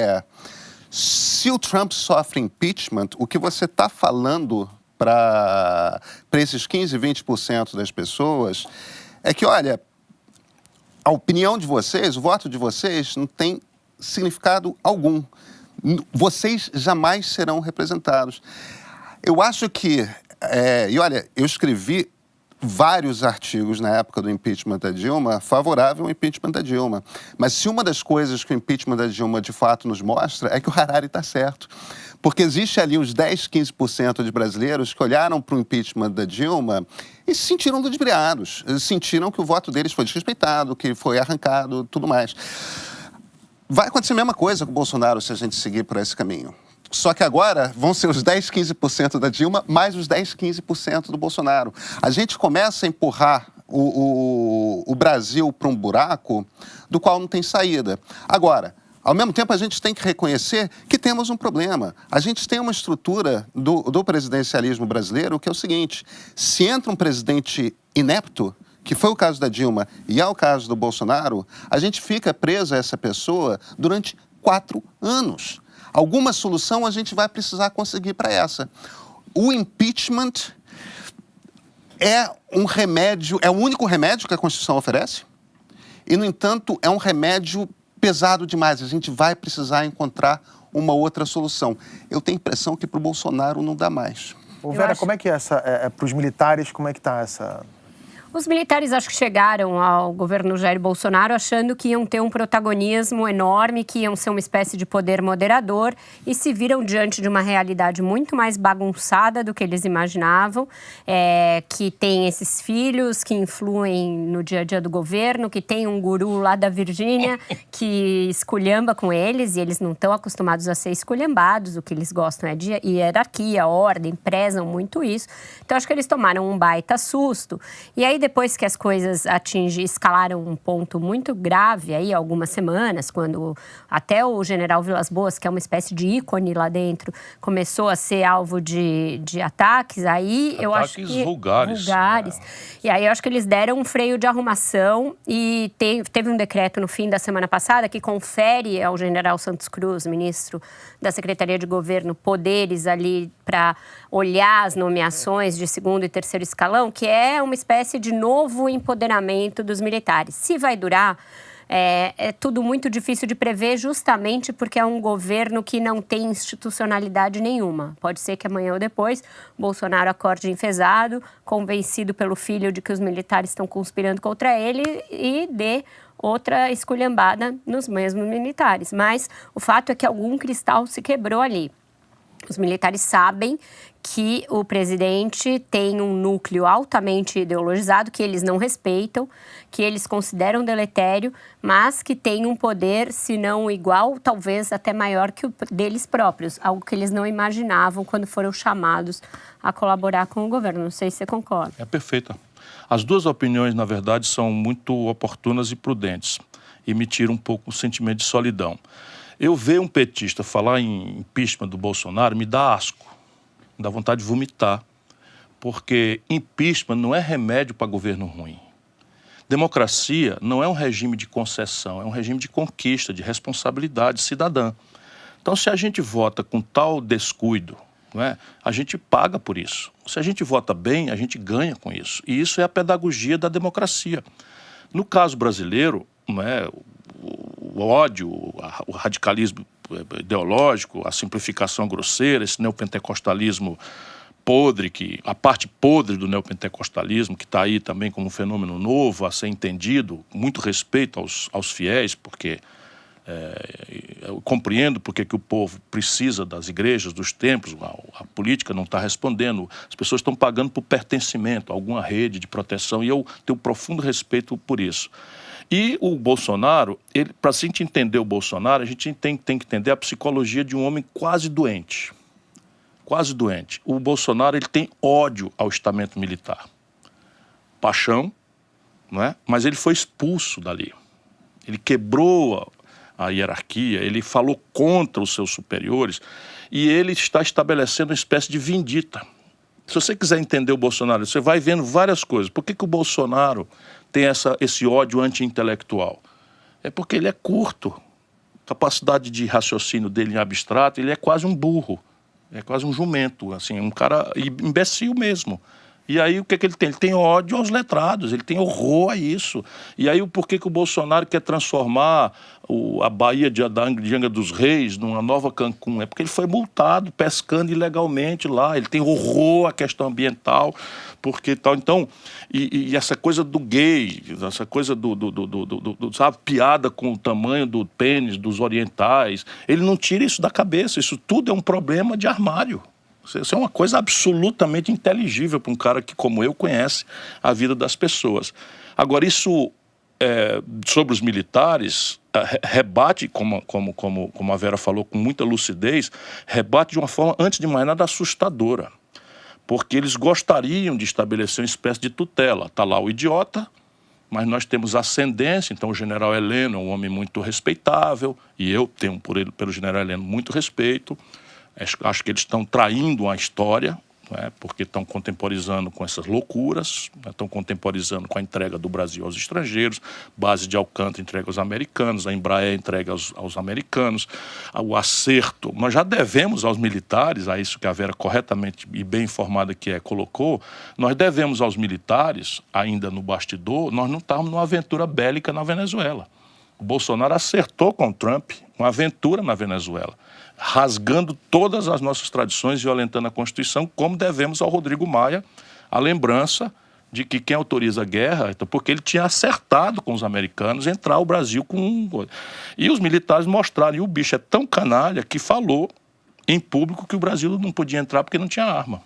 se o Trump sofre impeachment, o que você está falando para esses 15%, 20% das pessoas é que, olha, a opinião de vocês, o voto de vocês não tem significado algum. Vocês jamais serão representados. Eu acho que... e olha, eu escrevi vários artigos na época do impeachment da Dilma favorável ao impeachment da Dilma. Mas se uma das coisas que o impeachment da Dilma de fato nos mostra é que o Harari está certo. Porque existe ali os 10, 15% de brasileiros que olharam para o impeachment da Dilma e se sentiram ludibriados. Sentiram que o voto deles foi desrespeitado, que foi arrancado, tudo mais. Vai acontecer a mesma coisa com o Bolsonaro se a gente seguir por esse caminho. Só que agora vão ser os 10, 15% da Dilma mais os 10, 15% do Bolsonaro. A gente começa a empurrar o Brasil para um buraco do qual não tem saída. Agora, ao mesmo tempo, a gente tem que reconhecer que temos um problema. A gente tem uma estrutura do presidencialismo brasileiro que é o seguinte: se entra um presidente inepto, que foi o caso da Dilma e é o caso do Bolsonaro, a gente fica preso a essa pessoa durante 4 anos. Alguma solução a gente vai precisar conseguir para essa. O impeachment é um remédio, é o único remédio que a Constituição oferece e, no entanto, é um remédio pesado demais. A gente vai precisar encontrar uma outra solução. Eu tenho a impressão que para o Bolsonaro não dá mais. Vera, como é que é para os militares, como é que está essa... Os militares acho que chegaram ao governo Jair Bolsonaro achando que iam ter um protagonismo enorme, que iam ser uma espécie de poder moderador e se viram diante de uma realidade muito mais bagunçada do que eles imaginavam, que tem esses filhos que influem no dia a dia do governo, que tem um guru lá da Virgínia que esculhamba com eles e eles não estão acostumados a ser esculhambados, o que eles gostam é de hierarquia, ordem, prezam muito isso. Então acho que eles tomaram um baita susto. E aí depois que as coisas escalaram um ponto muito grave, aí algumas semanas, quando até o general Vilas Boas, que é uma espécie de ícone lá dentro, começou a ser alvo de ataques, aí eu acho que... vulgares. E aí eu acho que eles deram um freio de arrumação e teve um decreto no fim da semana passada que confere ao general Santos Cruz, ministro da Secretaria de Governo, poderes ali para olhar as nomeações de segundo e terceiro escalão, que é uma espécie de novo empoderamento dos militares. Se vai durar, é tudo muito difícil de prever, justamente porque é um governo que não tem institucionalidade nenhuma. Pode ser que amanhã ou depois Bolsonaro acorde enfesado, convencido pelo filho de que os militares estão conspirando contra ele e dê outra esculhambada nos mesmos militares. Mas o fato é que algum cristal se quebrou ali. Os militares sabem que o presidente tem um núcleo altamente ideologizado, que eles não respeitam, que eles consideram deletério, mas que tem um poder, se não igual, talvez até maior que o deles próprios, algo que eles não imaginavam quando foram chamados a colaborar com o governo. Não sei se você concorda. É perfeita. As duas opiniões, na verdade, são muito oportunas e prudentes e me tiram um pouco o sentimento de solidão. Eu ver um petista falar em impeachment do Bolsonaro me dá asco, me dá vontade de vomitar, porque impeachment não é remédio para governo ruim. Democracia não é um regime de concessão, é um regime de conquista, de responsabilidade cidadã. Então, se a gente vota com tal descuido, não é, a gente paga por isso. Se a gente vota bem, a gente ganha com isso. E isso é a pedagogia da democracia. No caso brasileiro, não é, o ódio, o radicalismo ideológico, a simplificação grosseira, esse neopentecostalismo podre, a parte podre do neopentecostalismo, que está aí também como um fenômeno novo a ser entendido, muito respeito aos fiéis, porque eu compreendo porque que o povo precisa das igrejas, dos templos, a política não está respondendo, as pessoas estão pagando por pertencimento a alguma rede de proteção e eu tenho profundo respeito por isso. E o Bolsonaro, para a gente entender o Bolsonaro, a gente tem que entender a psicologia de um homem quase doente. Quase doente. O Bolsonaro, ele tem ódio ao estamento militar. Paixão, não é? Mas ele foi expulso dali. Ele quebrou a hierarquia, ele falou contra os seus superiores e ele está estabelecendo uma espécie de vindita. Se você quiser entender o Bolsonaro, você vai vendo várias coisas. Por que o Bolsonaro tem esse ódio anti-intelectual? É porque ele é curto. A capacidade de raciocínio dele em abstrato, ele é quase um burro. É quase um jumento, assim, um cara imbecil mesmo. E aí o que ele tem? Ele tem ódio aos letrados, ele tem horror a isso. E aí por que o Bolsonaro quer transformar a Baía de Angra dos Reis numa nova Cancún? É porque ele foi multado pescando ilegalmente lá, ele tem horror à questão ambiental, porque tal. Então, e essa coisa do gay, essa coisa sabe, piada com o tamanho do pênis dos orientais, ele não tira isso da cabeça, isso tudo é um problema de armário. Isso é uma coisa absolutamente inteligível para um cara que, como eu, conhece a vida das pessoas. Agora, isso, sobre os militares, rebate, como a Vera falou com muita lucidez, rebate de uma forma, antes de mais nada, assustadora. Porque eles gostariam de estabelecer uma espécie de tutela. Está lá o idiota, mas nós temos ascendência, então o general Heleno é um homem muito respeitável, e eu tenho pelo general Heleno muito respeito. Acho que eles estão traindo a história, né, porque estão contemporizando com essas loucuras, né, estão contemporizando com a entrega do Brasil aos estrangeiros, base de Alcântara entrega aos americanos, a Embraer entrega aos americanos, o acerto. Nós já devemos aos militares, a isso que a Vera corretamente e bem informada que colocou, nós devemos aos militares, ainda no bastidor, nós não estávamos numa aventura bélica na Venezuela. O Bolsonaro acertou com o Trump uma aventura na Venezuela, rasgando todas as nossas tradições, violentando a Constituição, como devemos ao Rodrigo Maia a lembrança de que quem autoriza a guerra, porque ele tinha acertado com os americanos entrar o Brasil com E os militares mostraram, e o bicho é tão canalha que falou em público que o Brasil não podia entrar porque não tinha arma.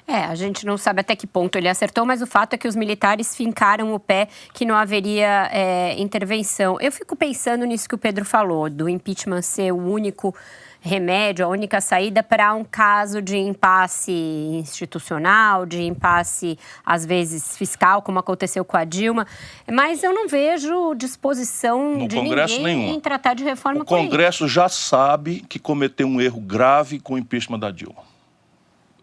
A gente não sabe até que ponto ele acertou, mas o fato é que os militares fincaram o pé que não haveria intervenção. Eu fico pensando nisso que o Pedro falou, do impeachment ser o único remédio, a única saída para um caso de impasse institucional, de impasse, às vezes, fiscal, como aconteceu com a Dilma. Mas eu não vejo disposição no de Congresso ninguém nenhuma. Em tratar de reforma O Congresso já sabe que cometeu um erro grave com o impeachment da Dilma.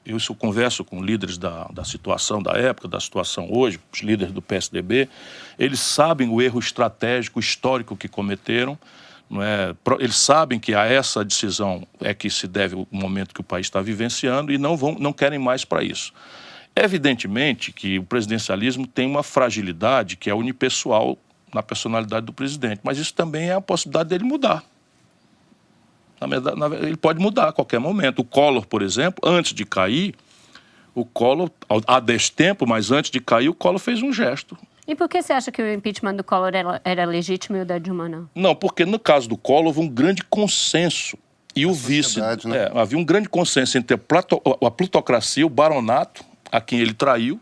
Eu converso com líderes da situação da época, da situação hoje, os líderes do PSDB, eles sabem o erro estratégico, histórico que cometeram, não é? Eles sabem que a essa decisão é que se deve o momento que o país está vivenciando e não querem mais para isso. Evidentemente que o presidencialismo tem uma fragilidade que é unipessoal na personalidade do presidente, mas isso também é a possibilidade dele mudar. Na verdade, ele pode mudar a qualquer momento. O Collor, por exemplo, antes de cair, há destempo, mas antes de cair, o Collor fez um gesto. E por que você acha que o impeachment do Collor era legítimo e o da Dilma não? Não, porque no caso do Collor houve um grande consenso. E o vice... Né? Havia um grande consenso entre a plutocracia, o baronato, a quem ele traiu.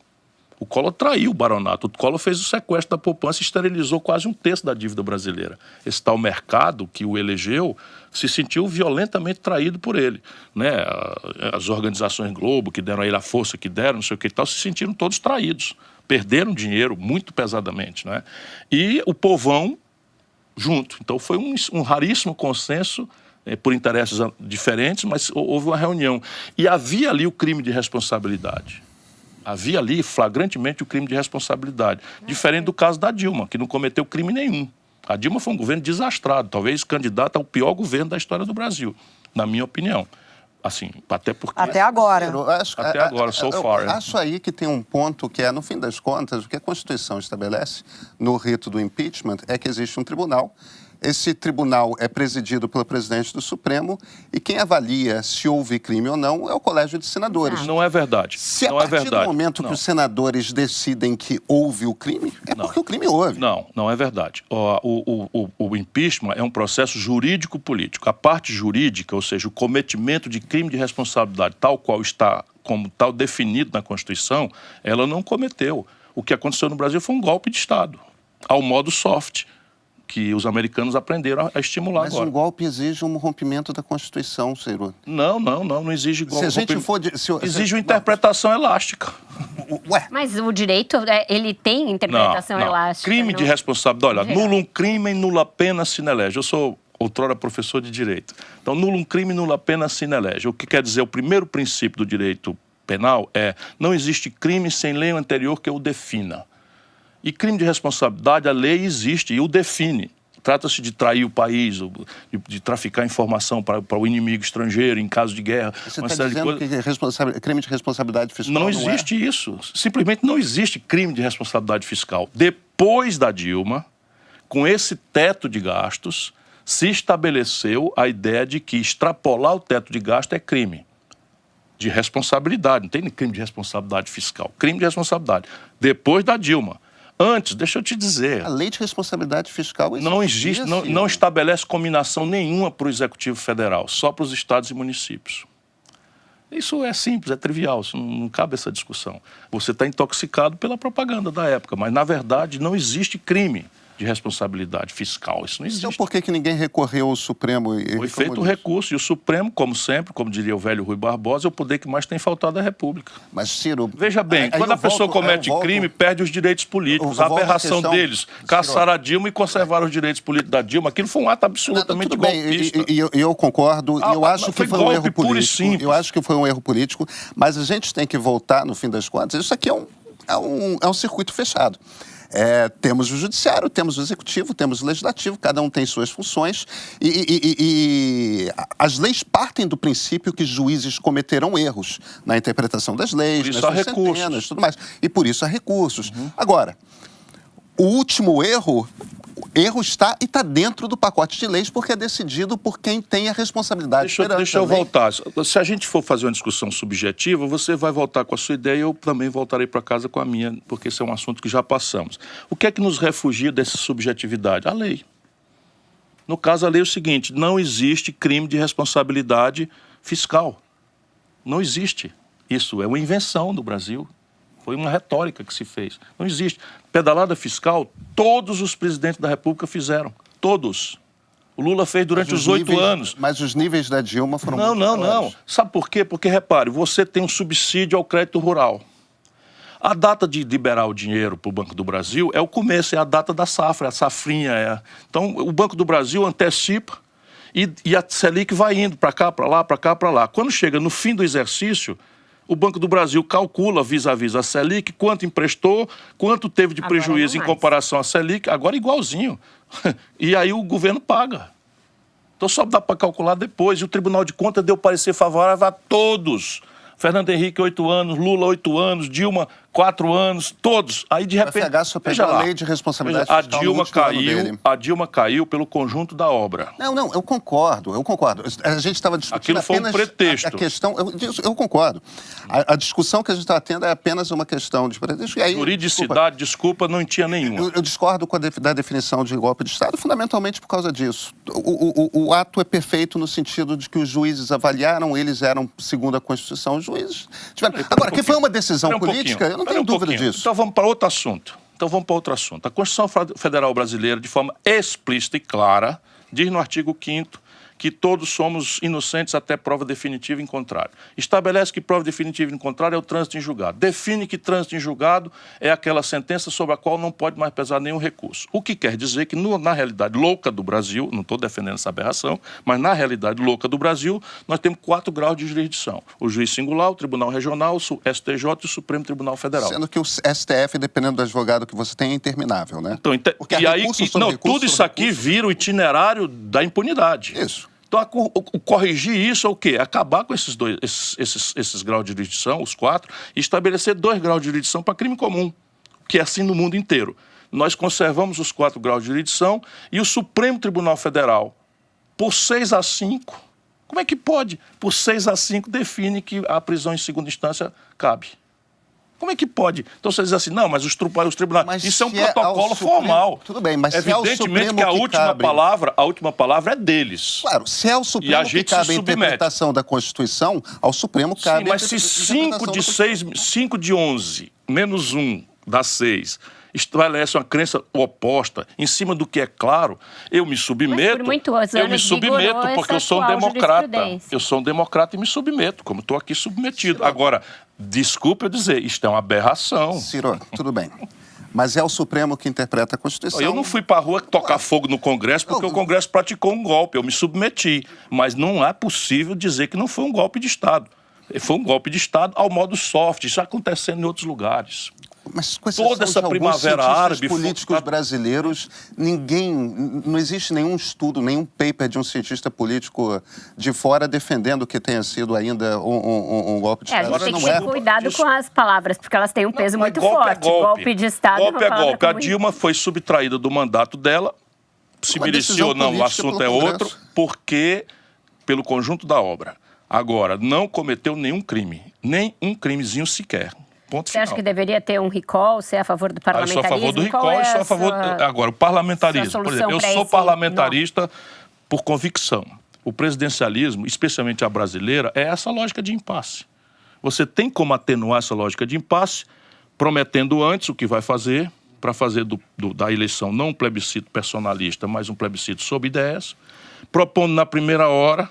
O Collor traiu o baronato. O Collor fez o sequestro da poupança e esterilizou quase um terço da dívida brasileira. Esse tal mercado que o elegeu se sentiu violentamente traído por ele, né? As organizações Globo, que deram a ele a força que deram, não sei o que e tal, se sentiram todos traídos. Perderam dinheiro muito pesadamente, né? E o povão junto. Então foi um raríssimo consenso, por interesses diferentes, mas houve uma reunião. E havia ali o crime de responsabilidade. Havia ali flagrantemente o crime de responsabilidade. Diferente do caso da Dilma, que não cometeu crime nenhum. A Dilma foi um governo desastrado, talvez candidato ao pior governo da história do Brasil, na minha opinião. Assim, até porque... Até agora. Até agora, so far. Eu acho aí que tem um ponto que no fim das contas, o que a Constituição estabelece no rito do impeachment é que existe um tribunal. Esse tribunal é presidido pelo presidente do Supremo e quem avalia se houve crime ou não é o Colégio de Senadores. Não é verdade. Se a partir do momento que os senadores decidem que houve o crime, porque o crime houve. Não é verdade. O impeachment é um processo jurídico-político. A parte jurídica, ou seja, o cometimento de crime de responsabilidade, tal qual está como tal definido na Constituição, ela não cometeu. O que aconteceu no Brasil foi um golpe de Estado, ao modo soft. que os americanos aprenderam a estimular Mas agora. um golpe exige um rompimento da Constituição, Ciro. Não exige golpe. Se a gente for... Exige uma interpretação elástica. Ué, Mas o direito, ele tem interpretação elástica. Crime não? de responsabilidade. Olha, Geral. nulum crime, nula pena, sine lege. Eu sou outrora professor de direito. Então, nulum crime, nula pena, sine lege. O que quer dizer, o primeiro princípio do direito penal é: não existe crime sem lei anterior que o defina. E crime de responsabilidade, a lei existe e o define. Trata-se de trair o país, de traficar informação para o inimigo estrangeiro em caso de guerra. você está dizendo que crime de responsabilidade fiscal Não existe isso. Simplesmente não existe crime de responsabilidade fiscal. Depois da Dilma, com esse teto de gastos, se estabeleceu a ideia de que extrapolar o teto de gasto é crime de responsabilidade. Não tem crime de responsabilidade fiscal. Crime de responsabilidade. Depois da Dilma. Antes, deixa eu te dizer, A lei de responsabilidade fiscal não existe, não estabelece combinação nenhuma para o Executivo Federal, só para os estados e municípios. Isso é simples, é trivial, isso não cabe essa discussão. Você está intoxicado pela propaganda da época, mas, na verdade, não existe crime de responsabilidade fiscal. Isso não existe. Então por que ninguém recorreu ao Supremo? Foi feito o recurso, e o Supremo, como sempre, como diria o velho Rui Barbosa, é o poder que mais tem faltado à República. Mas, Ciro... Veja bem, quando a pessoa comete crime, perde os direitos políticos. A aberração deles, caçar a Dilma e conservar os direitos políticos da Dilma, aquilo foi um ato absolutamente golpista. E eu concordo, e eu acho que foi um erro puro e político. simples. Eu acho que foi um erro político, mas a gente tem que voltar, no fim das contas, isso aqui é um circuito fechado. Temos o judiciário, temos o executivo, temos o legislativo, cada um tem suas funções e as leis partem do princípio que juízes cometerão erros na interpretação das leis, nas suas sentenças, tudo mais. E por isso há recursos. Agora, o último erro está e está dentro do pacote de leis porque é decidido por quem tem a responsabilidade. Deixa eu voltar. Se a gente for fazer uma discussão subjetiva, você vai voltar com a sua ideia e eu também voltarei para casa com a minha, porque esse é um assunto que já passamos. O que é que nos refugia dessa subjetividade? A lei. No caso, a lei é o seguinte: não existe crime de responsabilidade fiscal. Não existe. Isso é uma invenção do Brasil. Foi uma retórica que se fez. Não existe. Pedalada fiscal, todos os presidentes da República fizeram. Todos. O Lula fez durante os 8 anos. Mas os níveis da Dilma foram muito Não. maiores. Sabe por quê? Porque, repare, você tem um subsídio ao crédito rural. A data de liberar o dinheiro para o Banco do Brasil é o começo, é a data da safra, a safrinha. Então, o Banco do Brasil antecipa e a Selic vai indo para cá, para lá, para cá, para lá. Quando chega no fim do exercício, o Banco do Brasil calcula vis-à-vis a Selic quanto emprestou, quanto teve de prejuízo em comparação à Selic, agora igualzinho. E aí o governo paga. Então só dá para calcular depois. E o Tribunal de Contas deu parecer favorável a todos. Fernando Henrique, 8 anos, Lula, 8 anos, Dilma, 4 anos, todos. Aí, de repente, o FH só pegou a lei de responsabilidade fiscal no último ano dele. A Dilma caiu pelo conjunto da obra. Não, eu concordo. A gente estava discutindo Aquilo foi um pretexto. A questão... Eu concordo. A discussão que a gente está tendo é apenas uma questão de pretexto. E aí, juridicidade, desculpa, não tinha nenhuma. Eu discordo da definição de golpe de Estado fundamentalmente por causa disso. O ato é perfeito no sentido de que os juízes avaliaram, eles eram, segundo a Constituição, os juízes tiveram. Agora, que foi uma decisão política, eu não tenho dúvida disso. Então vamos para outro assunto. A Constituição Federal Brasileira, de forma explícita e clara, diz no artigo 5º que todos somos inocentes até prova definitiva em contrário. Estabelece que prova definitiva em contrário é o trânsito em julgado. Define que trânsito em julgado é aquela sentença sobre a qual não pode mais pesar nenhum recurso. O que quer dizer que, na realidade louca do Brasil, não estou defendendo essa aberração, mas na realidade louca do Brasil, nós temos 4 graus de jurisdição. O juiz singular, o Tribunal Regional, o STJ e o Supremo Tribunal Federal. Sendo que o STF, dependendo do advogado que você tem, é interminável, né? Então, e aí, tudo isso aqui vira o itinerário da impunidade. Isso. Então, corrigir isso é o quê? Acabar com esses graus de jurisdição, os 4, e estabelecer 2 graus de jurisdição para crime comum, que é assim no mundo inteiro. Nós conservamos os 4 graus de jurisdição e o Supremo Tribunal Federal, por 6-5, como é que pode? Por 6-5 define que a prisão em segunda instância cabe. Como é que pode? Então você diz assim, não, mas os tribunais... Isso é um protocolo formal. Tudo bem, mas evidentemente que a última palavra é deles. Claro, se é o Supremo que cabe a interpretação da Constituição, ao Supremo cabe a interpretação da Constituição. Sim, mas se 5 de 11 menos 1 dá 6 estabelece uma crença oposta em cima do que é claro, eu me submeto. Mas por muitos anos Porque eu sou um democrata. Eu sou um democrata e me submeto, como estou aqui submetido. Ciro. Agora, desculpe eu dizer, isto é uma aberração. Ciro, tudo bem. Mas é o Supremo que interpreta a Constituição. Eu não fui para a rua tocar fogo no Congresso porque o Congresso praticou um golpe, eu me submeti. Mas não é possível dizer que não foi um golpe de Estado. Foi um golpe de Estado ao modo soft, isso acontecendo em outros lugares. Mas com toda essa primavera árabe políticos brasileiros, não existe nenhum estudo, nenhum paper de um cientista político de fora defendendo que tenha sido ainda um golpe de Estado. A gente tem que ter cuidado com as palavras, porque elas têm um peso muito forte. Golpe de Estado. Golpe é golpe. A Dilma foi subtraída do mandato dela, se merecia ou não, o assunto é outro, porque pelo conjunto da obra. Agora, não cometeu nenhum crime, nem um crimezinho sequer. Ponto final. Você acha que deveria ter um recall? Você é a favor do parlamentarismo? Eu sou a favor do recall e sou a favor... Agora, o parlamentarismo. Por exemplo, eu sou parlamentarista por convicção. O presidencialismo, especialmente a brasileira, é essa lógica de impasse. Você tem como atenuar essa lógica de impasse, prometendo antes o que vai fazer, para fazer da eleição não um plebiscito personalista, mas um plebiscito sob ideias, propondo na primeira hora,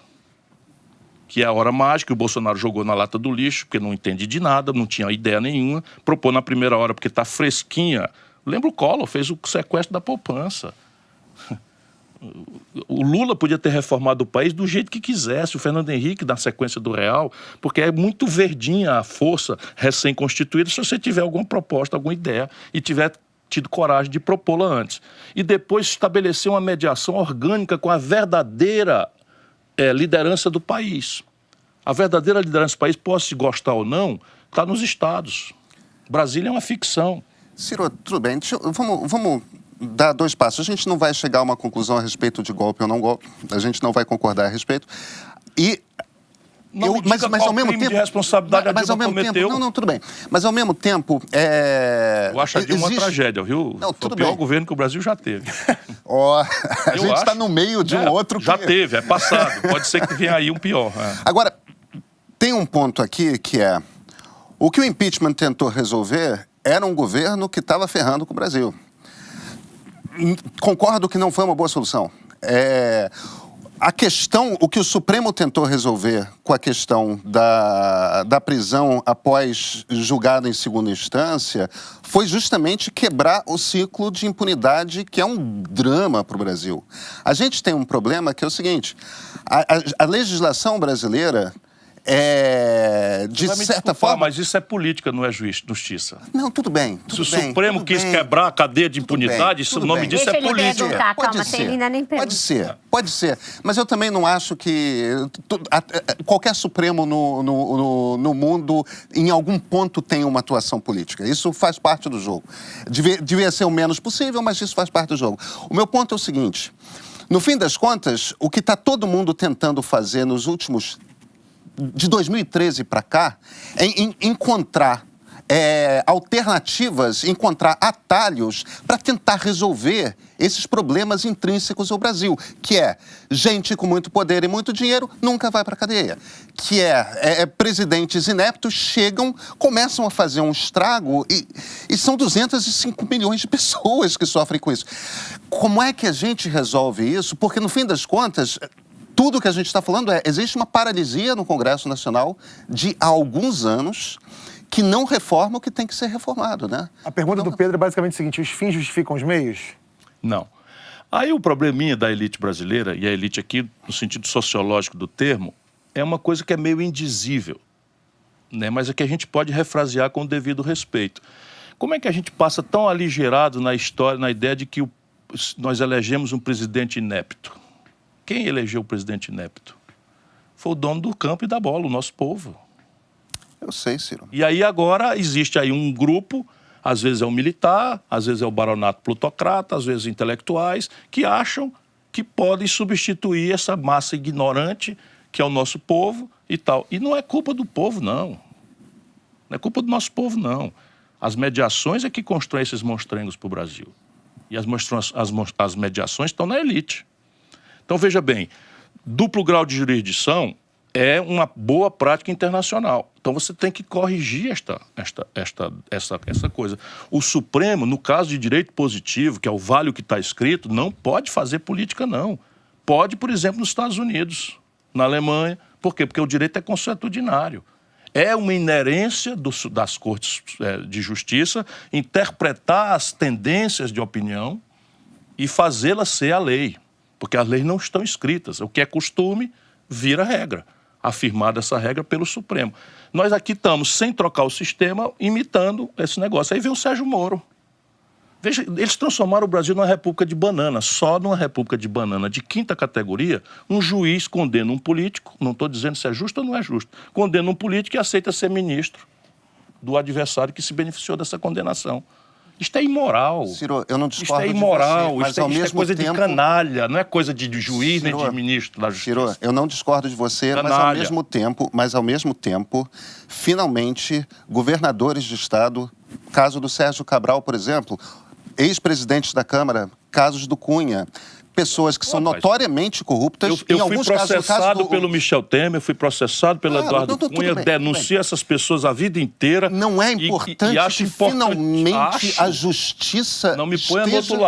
que é a hora mágica, o Bolsonaro jogou na lata do lixo, porque não entende de nada, não tinha ideia nenhuma, propôs na primeira hora, porque está fresquinha. Lembra o Collor, fez o sequestro da poupança. O Lula podia ter reformado o país do jeito que quisesse, o Fernando Henrique, na sequência do Real, porque é muito verdinha a força recém-constituída, se você tiver alguma proposta, alguma ideia, e tiver tido coragem de propô-la antes. E depois estabelecer uma mediação orgânica com a verdadeira liderança do país. A verdadeira liderança do país, possa gostar ou não, está nos estados. Brasília é uma ficção. Ciro, tudo bem. Vamos dar 2 passos. A gente não vai chegar a uma conclusão a respeito de golpe ou não golpe. A gente não vai concordar a respeito. E... mas ao mesmo tempo, de responsabilidade mas ao mesmo tempo, não, tudo bem. Mas ao mesmo tempo, eu acho a Dilma uma tragédia, viu? Não, tudo o pior bem. governo que o Brasil já teve. A gente está no meio de um outro já teve, é passado. Pode ser que venha aí um pior. Agora, tem um ponto aqui que é o que o impeachment tentou resolver era um governo que estava ferrando com o Brasil. Concordo que não foi uma boa solução. A questão, o que o Supremo tentou resolver com a questão da prisão após julgado em segunda instância foi justamente quebrar o ciclo de impunidade, que é um drama para o Brasil. A gente tem um problema que é o seguinte, a legislação brasileira de certa forma... Mas isso é política, não é justiça. Não, tudo bem. Se o Supremo quis quebrar a cadeia de impunidade, o nome disso é política. Pode ser. Mas eu também não acho que qualquer Supremo no mundo, em algum ponto, tem uma atuação política. Isso faz parte do jogo. Devia ser o menos possível, mas isso faz parte do jogo. O meu ponto é o seguinte, no fim das contas, o que está todo mundo tentando fazer nos últimos... de 2013 para cá, é encontrar alternativas, encontrar atalhos para tentar resolver esses problemas intrínsecos ao Brasil, que é gente com muito poder e muito dinheiro nunca vai para a cadeia, que presidentes ineptos chegam, começam a fazer um estrago e são 205 milhões de pessoas que sofrem com isso. Como é que a gente resolve isso? Porque, no fim das contas... Tudo que a gente está falando existe uma paralisia no Congresso Nacional de há alguns anos que não reforma o que tem que ser reformado, né? A pergunta do Pedro é basicamente o seguinte, os fins justificam os meios? Não. Aí o probleminha da elite brasileira, e a elite aqui, no sentido sociológico do termo, é uma coisa que é meio indizível, né? Mas é que a gente pode refrasear com o devido respeito. Como é que a gente passa tão aligerado na história, na ideia de que nós elegemos um presidente inepto? Quem elegeu o presidente inepto? Foi o dono do campo e da bola, o nosso povo. Eu sei, Ciro. E aí agora existe aí um grupo, às vezes é um militar, às vezes é o baronato plutocrata, às vezes intelectuais, que acham que podem substituir essa massa ignorante que é o nosso povo e tal. E não é culpa do povo, não. Não é culpa do nosso povo, não. As mediações é que constroem esses monstrengos para o Brasil. E as mediações estão na elite. Então, veja bem, duplo grau de jurisdição é uma boa prática internacional. Então você tem que corrigir essa coisa. O Supremo, no caso de direito positivo, que é o vale o que está escrito, não pode fazer política, não. Pode, por exemplo, nos Estados Unidos, na Alemanha. Por quê? Porque o direito é consuetudinário. É uma inerência das cortes de justiça interpretar as tendências de opinião e fazê-las ser a lei. Porque as leis não estão escritas. O que é costume vira regra. Afirmada essa regra pelo Supremo. Nós aqui estamos, sem trocar o sistema, imitando esse negócio. Aí vem o Sérgio Moro. Veja, eles transformaram o Brasil numa república de banana. Só numa república de banana de quinta categoria, um juiz condena um político, não estou dizendo se é justo ou não é justo, condena um político e aceita ser ministro do adversário que se beneficiou dessa condenação. Isto é imoral. Ciro, eu não discordo isto é imoral, de você, mas isto ao é mesmo coisa tempo... de canalha, não é coisa de juiz Ciro, nem de ministro da Justiça. Ciro, eu não discordo de você, mas ao mesmo tempo, finalmente, governadores de Estado, caso do Sérgio Cabral, por exemplo, ex-presidentes da Câmara, casos do Cunha, pessoas que são notoriamente corruptas. Eu fui processado pelo Michel Temer, fui processado pelo Eduardo Cunha, denuncio essas pessoas a vida inteira. Não é importante que finalmente a justiça... Não me ponha do outro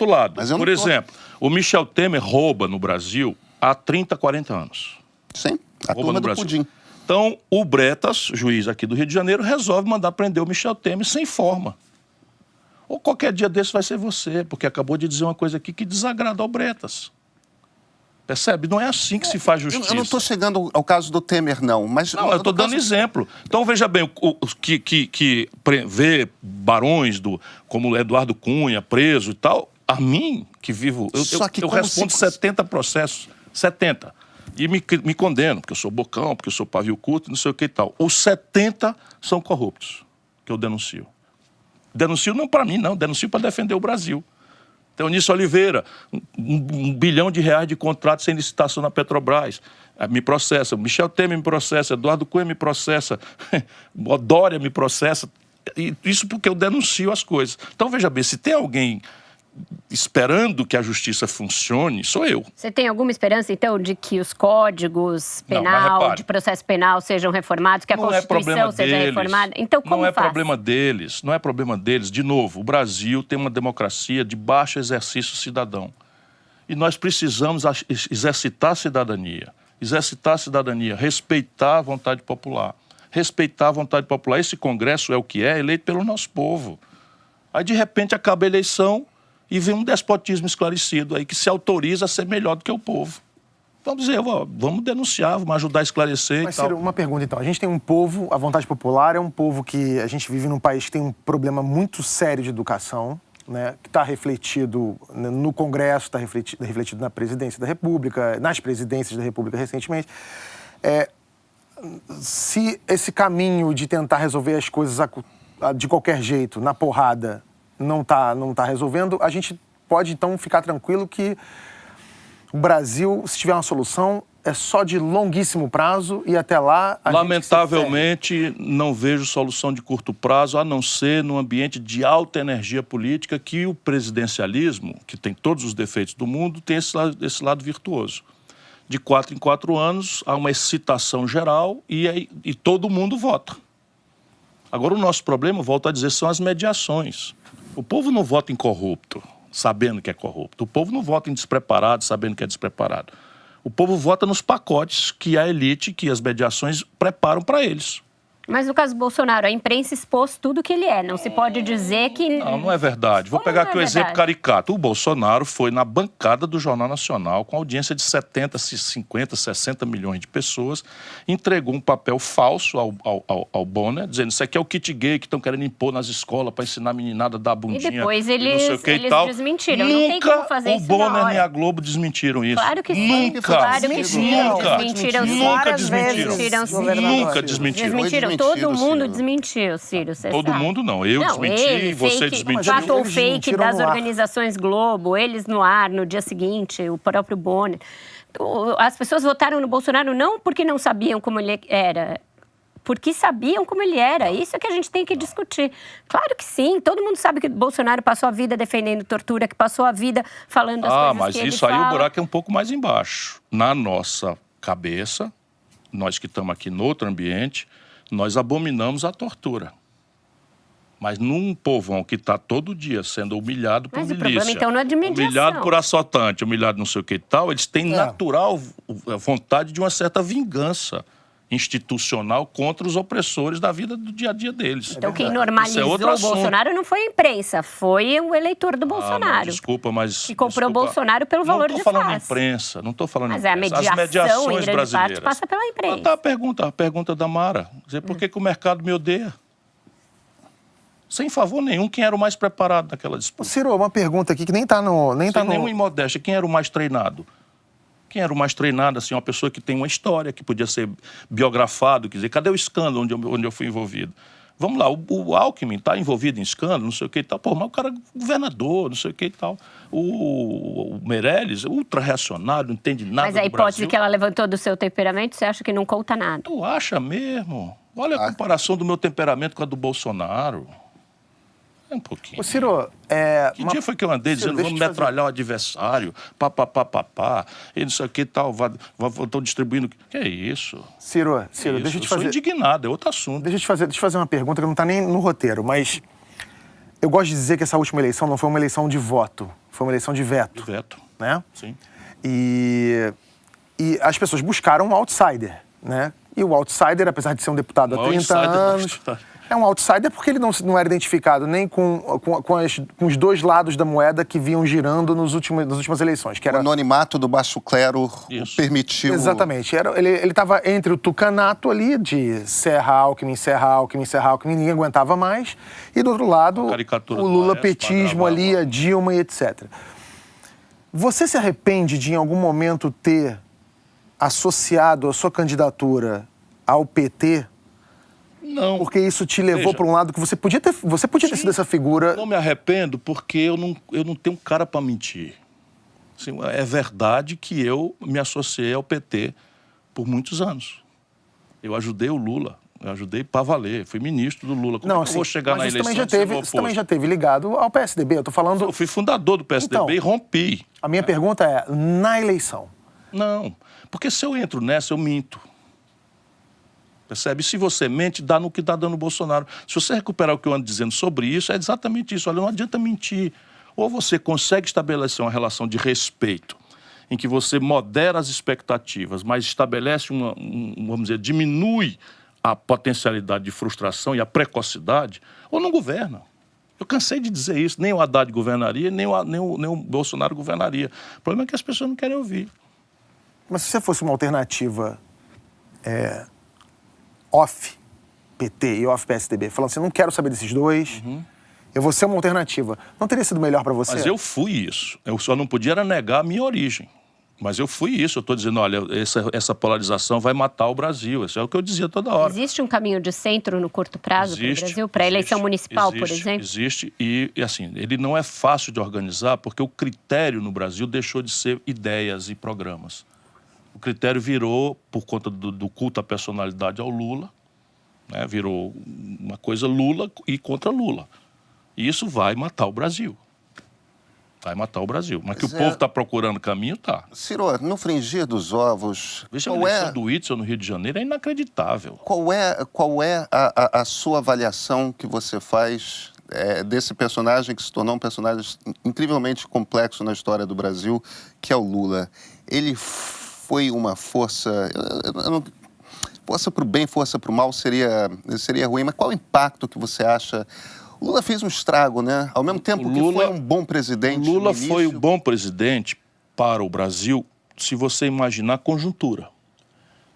lado. Por exemplo, o Michel Temer rouba no Brasil há 30, 40 anos. Sim, a turma do pudim. Então, o Bretas, juiz aqui do Rio de Janeiro, resolve mandar prender o Michel Temer sem forma. Ou qualquer dia desse vai ser você, porque acabou de dizer uma coisa aqui que desagrada ao Bretas. Percebe? Não é assim que se faz justiça. Eu não estou chegando ao caso do Temer, não. Mas não, eu estou dando exemplo. Então, veja bem, que vê barões como Eduardo Cunha preso e tal, a mim, que vivo... Eu respondo 70 processos. 70. E me condeno, porque eu sou bocão, porque eu sou pavio curto, não sei o que e tal. Os 70 são corruptos, que eu denuncio. Denuncio não para mim, não. Denuncio para defender o Brasil. Teonice Oliveira, R$1 bilhão de contratos sem licitação na Petrobras. Me processa. Michel Temer me processa. Eduardo Cunha me processa. Dória me processa. E isso porque eu denuncio as coisas. Então, veja bem, se tem alguém esperando que a justiça funcione, sou eu. Você tem alguma esperança, então, de que os códigos penal, de processo penal sejam reformados, que a Constituição seja reformada? Então, como não é faz? problema deles, não é problema deles. De novo, o Brasil tem uma democracia de baixo exercício cidadão. E nós precisamos exercitar a cidadania. Exercitar a cidadania, respeitar a vontade popular. Respeitar a vontade popular. Esse Congresso é o que é, eleito pelo nosso povo. Aí, de repente, acaba a eleição e vem um despotismo esclarecido aí que se autoriza a ser melhor do que o povo. Vamos dizer, vamos denunciar, vamos ajudar a esclarecer e tal. Ciro, uma pergunta então. A gente tem um povo, a vontade popular é um povo que a gente vive num país que tem um problema muito sério de educação, né, que está refletido no Congresso, está refletido na Presidência da República, nas presidências da República recentemente. Se esse caminho de tentar resolver as coisas de qualquer jeito, na porrada, não tá resolvendo, a gente pode, então, ficar tranquilo que o Brasil, se tiver uma solução, é só de longuíssimo prazo e até lá... Lamentavelmente, não vejo solução de curto prazo, a não ser num ambiente de alta energia política que o presidencialismo, que tem todos os defeitos do mundo, tem esse lado virtuoso. De 4 em 4 anos, há uma excitação geral e todo mundo vota. Agora, o nosso problema, volto a dizer, são as mediações. O povo não vota em corrupto, sabendo que é corrupto. O povo não vota em despreparado, sabendo que é despreparado. O povo vota nos pacotes que a elite, que as mediações preparam para eles. Mas no caso do Bolsonaro, a imprensa expôs tudo que ele é. Não se pode dizer que... Não é verdade. Vou pegar aqui o exemplo caricato. O Bolsonaro foi na bancada do Jornal Nacional com audiência de 70, 50, 60 milhões de pessoas, entregou um papel falso ao Bonner, dizendo isso aqui é o kit gay que estão querendo impor nas escolas para ensinar a meninada a dar bundinha. E depois eles desmentiram. Nunca não tem como fazer isso o Bonner nem a Globo desmentiram isso. Claro que sim. Claro que sim. Nunca desmentiram. Todo mundo desmentiu, Ciro, você Todo sabe. mundo não. Eu desmenti, você desmentiu. Fato ou fake das organizações Globo, eles no ar no dia seguinte, o próprio Bonner. As pessoas votaram no Bolsonaro não porque não sabiam como ele era, porque sabiam como ele era. Isso é que a gente tem que discutir. Claro que sim. Todo mundo sabe que o Bolsonaro passou a vida defendendo tortura, que passou a vida falando as coisas que ele fala. Mas isso aí o buraco é um pouco mais embaixo. Na nossa cabeça, nós que estamos aqui no outro ambiente, nós abominamos a tortura. Mas num povão que está todo dia sendo humilhado por Mas milícia, o problema, então, não é de mediação. humilhado por assaltante, humilhado não sei o que e tal, eles têm natural vontade de uma certa vingança institucional contra os opressores da vida do dia a dia deles. Então, quem Isso é normalizou outro o assunto. Bolsonaro não foi a imprensa, foi o eleitor do Não, Bolsonaro. desculpa, mas... Que comprou o desculpa, Bolsonaro pelo valor de Não estou falando face. imprensa, não estou falando Mas é a imprensa. mediação, As mediações em grande parte, brasileiras. passa pela imprensa. Tá a pergunta da Mara. Dizer, por que o mercado me odeia? Sem favor nenhum, quem era o mais preparado naquela disputa? Ciro, uma pergunta aqui que nem tá no... Sem nenhuma imodéstia, quem era o mais treinado? Quem era o mais treinado, assim, uma pessoa que tem uma história, que podia ser biografado, quer dizer, cadê o escândalo onde eu fui envolvido? Vamos lá, o Alckmin está envolvido em escândalo, não sei o que e tal, pô, mas o cara é governador, não sei o que e tal. O Meirelles, ultra-reacionário, não entende nada Mas a do hipótese Brasil. que ela levantou do seu temperamento, você acha que não conta nada? Tu acha mesmo? Olha a comparação do meu temperamento com a do Bolsonaro. É um pouquinho. Ô, Ciro, Que dia foi que eu andei Ciro, dizendo deixa vamos eu te fazer- metralhar o adversário, e não sei o que e tal, estão distribuindo... Que é isso? Ciro, Isso, deixa eu te sou fazer... indignado, é outro assunto. Deixa eu te fazer uma pergunta que não está nem no roteiro, mas eu gosto de dizer que essa última eleição não foi uma eleição de voto, foi uma eleição de veto, Veto, né? sim. E as pessoas buscaram um outsider, né? E o outsider, apesar de ser um deputado há Um 30 outsider anos, não está. é um outsider porque ele não era identificado nem com os dois lados da moeda que vinham girando nas últimas eleições, que O era... anonimato do baixo clero o Isso. permitiu... Exatamente. Ele estava entre o tucanato ali, de Serra Alckmin, ninguém aguentava mais. E do outro lado, Caricatura o do lulapetismo Laércio, ali, a Dilma e etc. Você se arrepende de, em algum momento, ter associado a sua candidatura ao PT? Não. Porque isso te levou Veja. para um lado que você podia ter sido essa figura... Não me arrependo porque eu não tenho cara para mentir. Assim, é verdade que eu me associei ao PT por muitos anos. Eu ajudei o Lula, eu ajudei para valer, fui ministro do Lula. Como é que eu vou chegar mas na isso eleição também já e ser teve, o isso também oposto? já teve ligado ao PSDB. Eu tô falando... Eu fui fundador do PSDB Então, e rompi. A minha pergunta é, na eleição... Não, porque se eu entro nessa, eu minto. Percebe? Se você mente, dá no que está dando o Bolsonaro. Se você recuperar o que eu ando dizendo sobre isso, é exatamente isso. Olha, não adianta mentir. Ou você consegue estabelecer uma relação de respeito, em que você modera as expectativas, mas estabelece vamos dizer, diminui a potencialidade de frustração e a precocidade, ou não governa. Eu cansei de dizer isso. Nem o Haddad governaria, nem o Bolsonaro governaria. O problema é que as pessoas não querem ouvir. Mas se você fosse uma alternativa off-PT e off-PSDB, falando assim, não quero saber desses dois, eu vou ser uma alternativa, não teria sido melhor para você? Mas eu fui isso. Eu só não podia era negar a minha origem. Mas eu fui isso. Eu estou dizendo, olha, essa polarização vai matar o Brasil. Isso é o que eu dizia toda hora. Existe um caminho de centro no curto prazo para o Brasil? Para a eleição municipal, por exemplo? Existe. E, assim, ele não é fácil de organizar porque o critério no Brasil deixou de ser ideias e programas. O critério virou, por conta do culto à personalidade ao Lula, né, virou uma coisa Lula e contra Lula. E isso vai matar o Brasil. Vai matar o Brasil. Mas que o povo está procurando caminho, tá. Ciro, no fringir dos ovos, Veja a eleição do Whitson no Rio de Janeiro, é inacreditável. qual é a sua avaliação que você faz desse personagem que se tornou um personagem incrivelmente complexo na história do Brasil, que é o Lula? Ele foi uma força... força para o bem, força para o mal seria ruim, mas qual o impacto que você acha... O Lula fez um estrago, né? Ao mesmo tempo que foi um bom presidente. O Lula no foi início. um bom presidente para o Brasil, se você imaginar a conjuntura.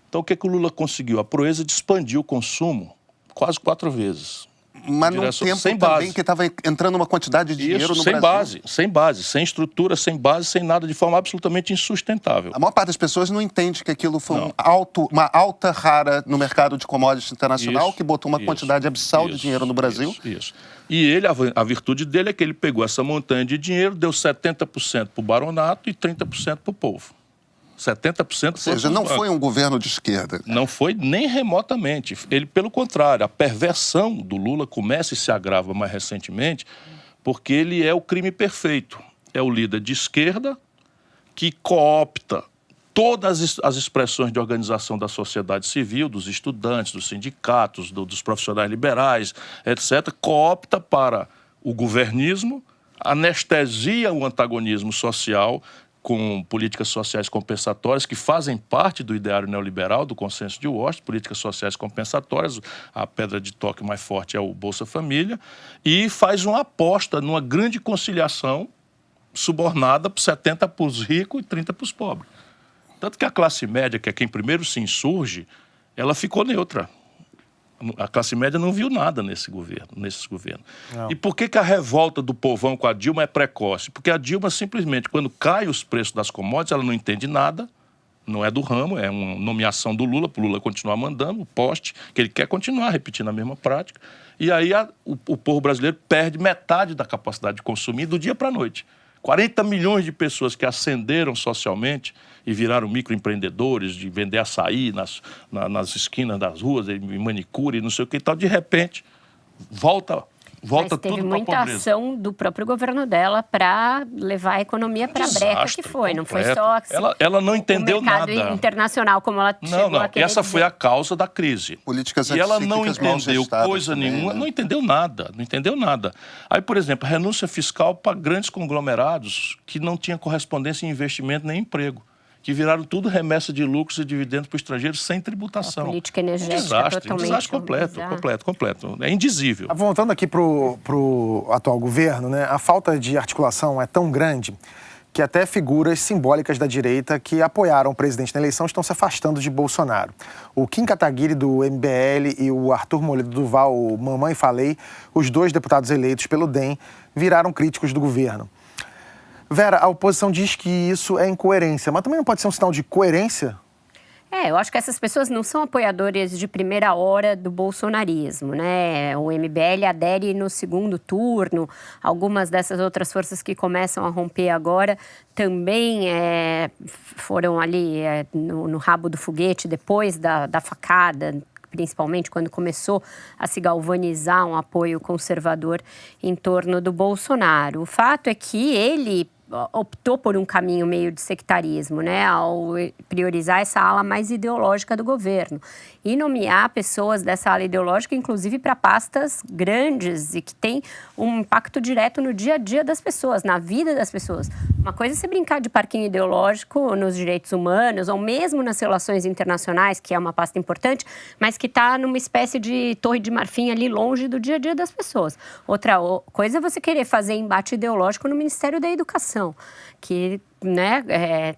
Então, o que o Lula conseguiu? A proeza de expandir o consumo quase 4 vezes. Mas num direção- tempo sem também base. que estava entrando uma quantidade de dinheiro no sem Brasil. base, sem estrutura, sem base, sem nada, de forma absolutamente insustentável. A maior parte das pessoas não entende que aquilo foi uma alta rara no mercado de commodities internacional, Isso, que botou uma isso, quantidade abissal de isso, dinheiro no Brasil. Isso. E ele, a virtude dele é que ele pegou essa montanha de dinheiro, deu 70% para o baronato e 30% para o povo. 70% Ou seja, não foi um governo de esquerda. Não foi nem remotamente. Ele, pelo contrário, a perversão do Lula começa e se agrava mais recentemente, porque ele é o crime perfeito. É o líder de esquerda que coopta todas as expressões de organização da sociedade civil, dos estudantes, dos sindicatos, dos profissionais liberais, etc., coopta para o governismo, anestesia o antagonismo social com políticas sociais compensatórias que fazem parte do ideário neoliberal, do consenso de Washington, políticas sociais compensatórias, a pedra de toque mais forte é o Bolsa Família, e faz uma aposta numa grande conciliação subornada por 70% para os ricos e 30% para os pobres. Tanto que a classe média, que é quem primeiro se insurge, ela ficou neutra. A classe média não viu nada nesses governos. E por que a revolta do povão com a Dilma é precoce? Porque a Dilma simplesmente, quando cai os preços das commodities, ela não entende nada, não é do ramo, é uma nomeação do Lula, para o Lula continuar mandando, o poste, que ele quer continuar repetindo a mesma prática. E aí o povo brasileiro perde metade da capacidade de consumir do dia para a noite. 40 milhões de pessoas que ascenderam socialmente e viraram microempreendedores, de vender açaí nas esquinas das ruas, em manicure, não sei o que e tal, de repente, volta tudo para a pobreza. Teve muita ação do próprio governo dela para levar a economia para a breca que foi. Não foi só assim, ela não entendeu o mercado nada internacional, como ela chegou a querer essa dizer. foi a causa da crise. Políticas e ela não anticíclicas mal entendeu gestadas coisa também, nenhuma, né? não entendeu nada. Aí, por exemplo, renúncia fiscal para grandes conglomerados que não tinham correspondência em investimento nem emprego, que viraram tudo remessa de lucros e dividendos para o estrangeiro sem tributação. A política energética um desastre completo. É indizível. Voltando aqui para o atual governo, né, a falta de articulação é tão grande que até figuras simbólicas da direita que apoiaram o presidente na eleição estão se afastando de Bolsonaro. O Kim Kataguiri, do MBL, e o Arthur Moledo Duval, o Mamãe Falei, os dois deputados eleitos pelo DEM, viraram críticos do governo. Vera, a oposição diz que isso é incoerência, mas também não pode ser um sinal de coerência? Eu acho que essas pessoas não são apoiadores de primeira hora do bolsonarismo, né? O MBL adere no segundo turno, algumas dessas outras forças que começam a romper agora também foram ali no rabo do foguete depois da facada, principalmente quando começou a se galvanizar um apoio conservador em torno do Bolsonaro. O fato é que ele optou por um caminho meio de sectarismo, né, ao priorizar essa ala mais ideológica do governo e nomear pessoas dessa ala ideológica, inclusive para pastas grandes e que têm um impacto direto no dia a dia das pessoas, na vida das pessoas. Uma coisa é você brincar de parquinho ideológico nos direitos humanos ou mesmo nas relações internacionais, que é uma pasta importante, mas que está numa espécie de torre de marfim ali longe do dia a dia das pessoas. Outra coisa é você querer fazer embate ideológico no Ministério da Educação, que, né,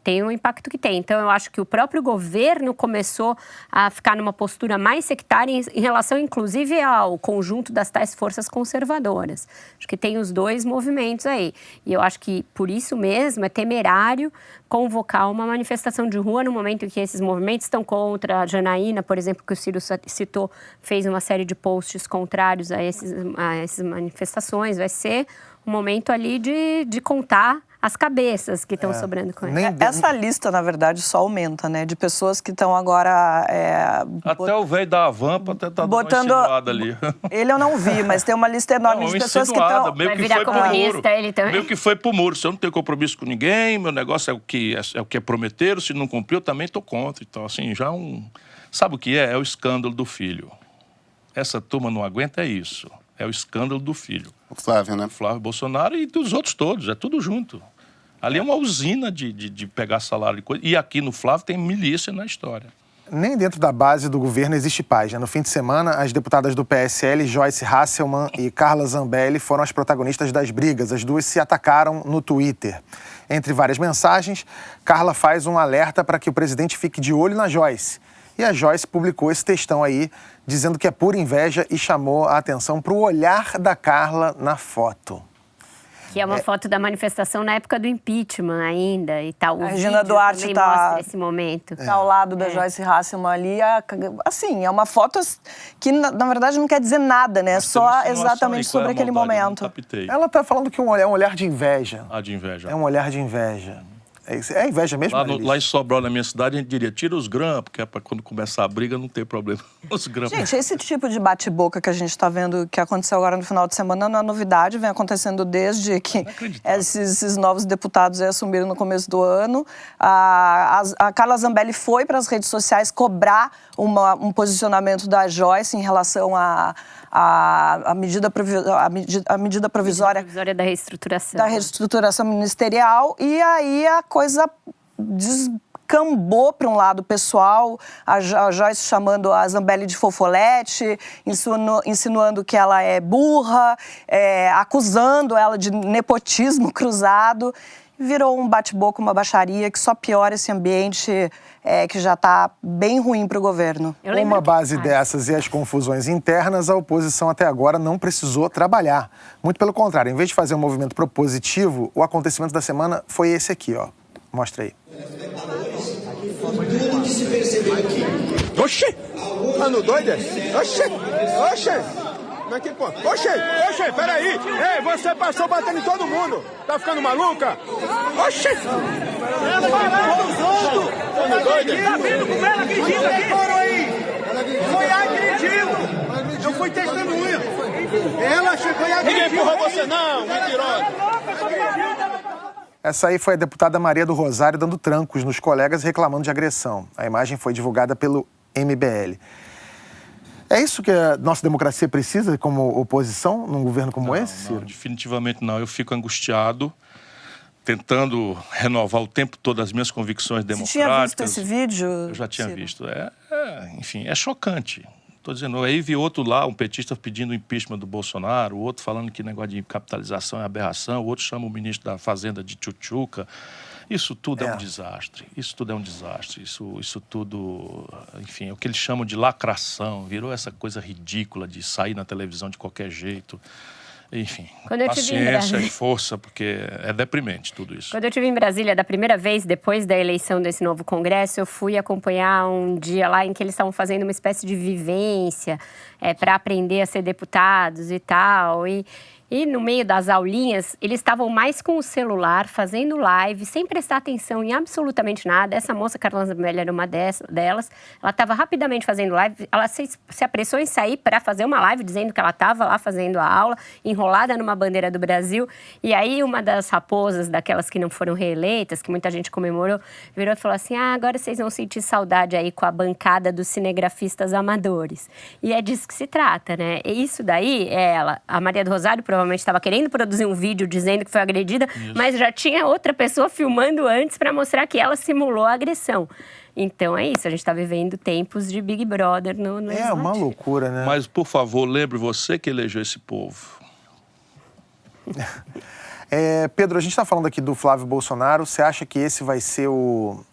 tem o impacto que tem. Então, eu acho que o próprio governo começou a ficar numa postura mais sectária em relação, inclusive, ao conjunto das tais forças conservadoras. Acho que tem os dois movimentos aí. E eu acho que, por isso mesmo, é temerário convocar uma manifestação de rua no momento em que esses movimentos estão contra. A Janaína, por exemplo, que o Ciro citou, fez uma série de posts contrários a essas manifestações. Vai ser um momento ali de contar as cabeças que estão sobrando com ele. Essa lista, na verdade, só aumenta, né? De pessoas que estão agora... Até o velho da Avampa até tá botando dando uma insinuada ali. Ele eu não vi, mas tem uma lista enorme de pessoas que estão... Vai virar comunista, ele também. Meio que foi pro muro. Se eu não tenho compromisso com ninguém, meu negócio é o que prometeram, se não cumpriu, eu também tô contra. Então, assim, já Sabe o que é? É o escândalo do filho. Essa turma não aguenta, é isso. É o escândalo do filho. O Flávio, né? Flávio Bolsonaro e dos outros todos, é tudo junto. Ali é uma usina de pegar salário de coisa. E aqui no Flávio tem milícia na história. Nem dentro da base do governo existe paz, né? No fim de semana, as deputadas do PSL, Joyce Hasselmann e Carla Zambelli, foram as protagonistas das brigas. As duas se atacaram no Twitter. Entre várias mensagens, Carla faz um alerta para que o presidente fique de olho na Joyce. E a Joyce publicou esse textão aí, dizendo que é pura inveja e chamou a atenção para o olhar da Carla na foto. Que é uma foto da manifestação na época do impeachment ainda e tal. A Regina Duarte mostra esse momento. Tá ao lado da Joyce Hasselmann ali. Assim, é uma foto que, na verdade, não quer dizer nada, né? Só exatamente sobre aquele momento. Ela tá falando que é um olhar de inveja. De inveja. É um olhar de inveja. É inveja mesmo, Lá em Sobral, na minha cidade, a gente diria, tira os grampos, que é para quando começar a briga não ter problema. Os grampos. Gente, esse tipo de bate-boca que a gente está vendo que aconteceu agora no final de semana não é novidade, vem acontecendo desde que esses novos deputados assumiram no começo do ano. A Carla Zambelli foi para as redes sociais cobrar um posicionamento da Joyce em relação à medida provisória da reestruturação. Da reestruturação ministerial, e aí a coisa descambou para um lado pessoal, a Joyce chamando a Zambelli de fofolete, insinuando que ela é burra, acusando ela de nepotismo cruzado. Virou um bate-boca, uma baixaria que só piora esse ambiente que já está bem ruim para o governo. Com uma base dessas e as confusões internas, a oposição até agora não precisou trabalhar. Muito pelo contrário, em vez de fazer um movimento propositivo, o acontecimento da semana foi esse aqui, ó. Mostra aí. Oxê! Mano doido? Oxê! Oxê! Como é que pode? Oxê, peraí! Ei, você passou batendo em todo mundo! Tá ficando maluca? Oxê! Ela parou os outros! Mano doido! Tá vendo como ela agrediu aqui? Foi agredido! Eu fui testemunha! Ela chegou e agrediu! Ninguém empurrou você não, mentirosa! Essa aí foi a deputada Maria do Rosário dando trancos nos colegas reclamando de agressão. A imagem foi divulgada pelo MBL. É isso que a nossa democracia precisa como oposição num governo como esse, Ciro? Não, definitivamente não. Eu fico angustiado, tentando renovar o tempo todo as minhas convicções democráticas. Você tinha visto esse vídeo, Eu já tinha Ciro? visto. Enfim, é chocante. Estou dizendo, aí vi outro lá, um petista pedindo o impeachment do Bolsonaro, o outro falando que negócio de capitalização é aberração, o outro chama o ministro da Fazenda de tchutchuca. Isso tudo é um desastre. Isso tudo é um desastre. Isso tudo, enfim, é o que eles chamam de lacração. Virou essa coisa ridícula de sair na televisão de qualquer jeito. Enfim, paciência e força, porque é deprimente tudo isso. Quando eu estive em Brasília da primeira vez, depois da eleição desse novo Congresso, eu fui acompanhar um dia lá em que eles estavam fazendo uma espécie de vivência para aprender a ser deputados e tal. E no meio das aulinhas, eles estavam mais com o celular, fazendo live, sem prestar atenção em absolutamente nada. Essa moça, Carla Zambelli, era uma delas. Ela estava rapidamente fazendo live. Ela se apressou em sair para fazer uma live, dizendo que ela estava lá fazendo a aula, enrolada numa bandeira do Brasil. E aí, uma das raposas, daquelas que não foram reeleitas, que muita gente comemorou, virou e falou assim, agora vocês vão sentir saudade aí com a bancada dos cinegrafistas amadores. E é disso que se trata, né? E isso daí, a Maria do Rosário, provavelmente estava querendo produzir um vídeo dizendo que foi agredida, mas já tinha outra pessoa filmando antes para mostrar que ela simulou a agressão. Então é isso, a gente está vivendo tempos de Big Brother no legislativo. É uma loucura, né? Mas, por favor, lembre você que elegeu esse povo. Pedro, a gente está falando aqui do Flávio Bolsonaro. Você acha que esse vai ser o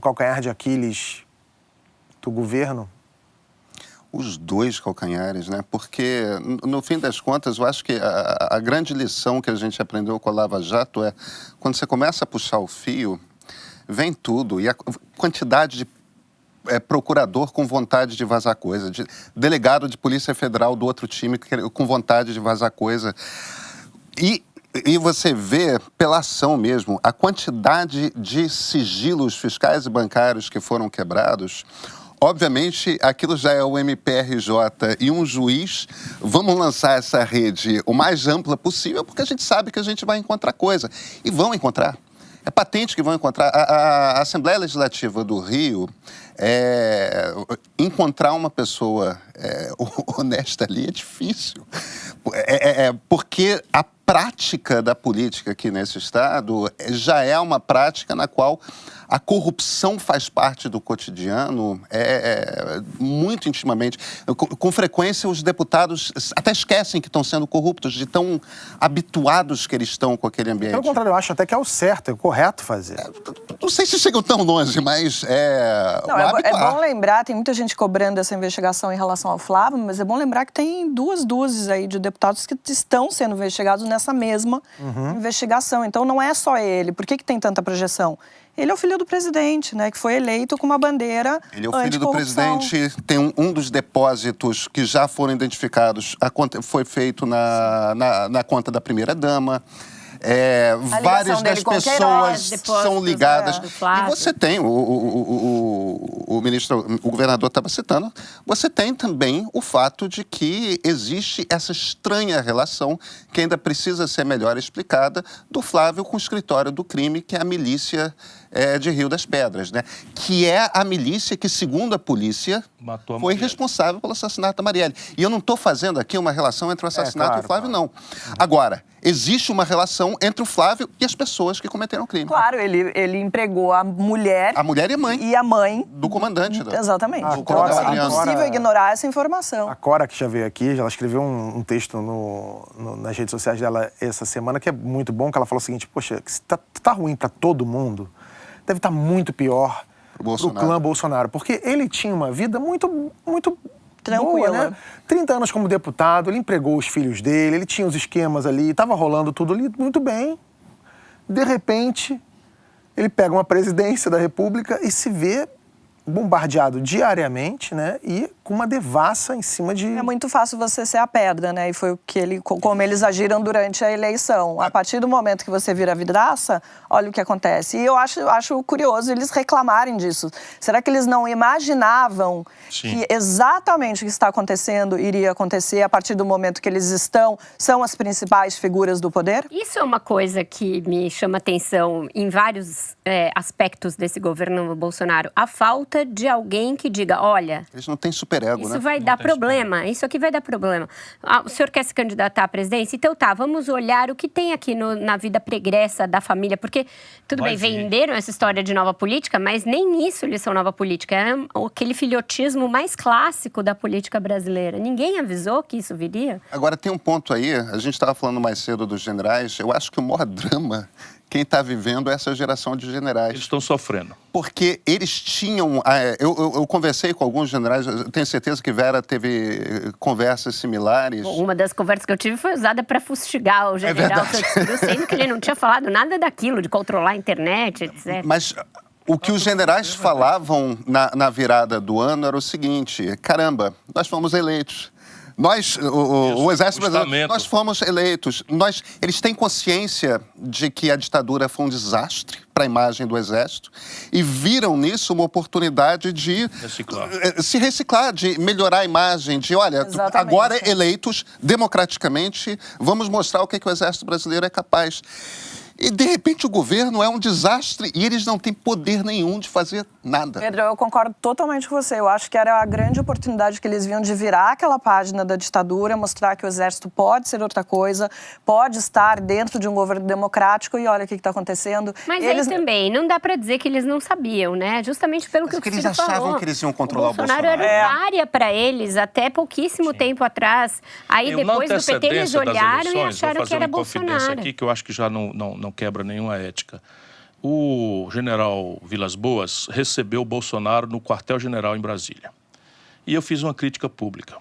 calcanhar de Aquiles do governo? Os dois calcanhares, né? Porque, no fim das contas, eu acho que a grande lição que a gente aprendeu com a Lava Jato é quando você começa a puxar o fio, vem tudo. E a quantidade de procurador com vontade de vazar coisa, de delegado de Polícia Federal do outro time com vontade de vazar coisa. E você vê, pela ação mesmo, a quantidade de sigilos fiscais e bancários que foram quebrados. Obviamente, aquilo já é o MPRJ e um juiz. Vamos lançar essa rede o mais ampla possível, porque a gente sabe que a gente vai encontrar coisa. E vão encontrar. É patente que vão encontrar. A Assembleia Legislativa do Rio, encontrar uma pessoa honesta ali é difícil. Porque a prática da política aqui nesse estado já é uma prática na qual a corrupção faz parte do cotidiano muito intimamente. Com frequência, os deputados até esquecem que estão sendo corruptos, de tão habituados que eles estão com aquele ambiente. Pelo contrário, eu acho até que é o certo, é o correto fazer. Não sei se chegam tão longe, mas é bom lembrar, tem muita gente cobrando essa investigação em relação ao Flávio, mas é bom lembrar que tem duas dúzias aí de deputados que estão sendo investigados nessa mesma investigação. Então, não é só ele. Por que tem tanta projeção? Ele é o filho do presidente, né? Que foi eleito com uma bandeira anticorrupção. Ele é o filho do presidente. Tem um dos depósitos que já foram identificados, foi feito na conta da primeira-dama. Várias das dele com pessoas Queiroz, são ligadas. do Flávio. E você tem, o governador estava citando, você tem também o fato de que existe essa estranha relação que ainda precisa ser melhor explicada do Flávio com o escritório do crime, que é a milícia de Rio das Pedras, né? Que é a milícia que, segundo a polícia, Matou a foi Marielle. responsável pelo assassinato da Marielle. E eu não estou fazendo aqui uma relação entre o assassinato claro, e o Flávio, claro. não. Agora, existe uma relação entre o Flávio e as pessoas que cometeram o crime. Claro, ele empregou a mulher A mulher e a mãe e a mãe. do comandante. Exatamente. Agora- Então, assim, é agora- impossível ignorar essa informação. A Cora, que já veio aqui, ela escreveu um texto nas redes sociais dela essa semana que é muito bom, que ela falou o seguinte: poxa, se tá ruim para todo mundo, deve estar muito pior pro Bolsonaro. clã Bolsonaro, porque ele tinha uma vida muito Tranquila. boa, né? 30 anos como deputado, ele empregou os filhos dele, ele tinha os esquemas ali, estava rolando tudo ali muito bem. De repente, ele pega uma presidência da República e se vê bombardeado diariamente, né? E com uma devassa em cima de... É muito fácil você ser a pedra, né? E foi o que como eles agiram durante a eleição. A partir do momento que você vira vidraça, olha o que acontece. E eu acho curioso eles reclamarem disso. Será que eles não imaginavam Sim. que exatamente o que está acontecendo iria acontecer a partir do momento que eles são as principais figuras do poder? Isso é uma coisa que me chama atenção em vários aspectos desse governo Bolsonaro. A falta de alguém que diga, olha, Eles não têm superego, isso né? vai dar problema, isso aqui vai dar problema. O senhor quer se candidatar à presidência? Então tá, vamos olhar o que tem aqui na vida pregressa da família, porque, tudo Vai bem, vir. venderam essa história de nova política, mas nem isso eles são nova política, é aquele filhotismo mais clássico da política brasileira. Ninguém avisou que isso viria? Agora, tem um ponto aí, a gente estava falando mais cedo dos generais, eu acho que o maior drama, quem está vivendo é essa geração de generais. Eles estão sofrendo. Porque eles tinham... Eu conversei com alguns generais, eu tenho certeza que Vera teve conversas similares. Uma das conversas que eu tive foi usada para fustigar o general verdade. Santos Cruz, sendo que ele não tinha falado nada daquilo, de controlar a internet, etc. Mas o que os generais falavam na virada do ano era o seguinte: caramba, nós fomos eleitos. Nós, o Exército Brasileiro, estamento. nós fomos eleitos. Eles têm consciência de que a ditadura foi um desastre para a imagem do Exército e viram nisso uma oportunidade de se reciclar, de melhorar a imagem, de, olha, Exatamente. agora eleitos democraticamente, vamos mostrar o que o Exército Brasileiro é capaz. E, de repente, o governo é um desastre e eles não têm poder nenhum de fazer nada. Pedro, eu concordo totalmente com você. Eu acho que era a grande oportunidade que eles viam de virar aquela página da ditadura, mostrar que o Exército pode ser outra coisa, pode estar dentro de um governo democrático e olha o que está acontecendo. Mas eles... aí também, não dá para dizer que eles não sabiam, né? Justamente pelo que o eles Ciro achavam falou. que eles iam controlar o Bolsonaro. Bolsonaro. Era uma área para eles até pouquíssimo tempo atrás. Aí Eu, depois na do PT eles antecedência das olharam e eleições, acharam vou que era fazer uma confidência Bolsonaro. aqui que eu acho que já não quebra nenhuma ética. O general Vilas Boas recebeu o Bolsonaro no quartel-general em Brasília. E eu fiz uma crítica pública.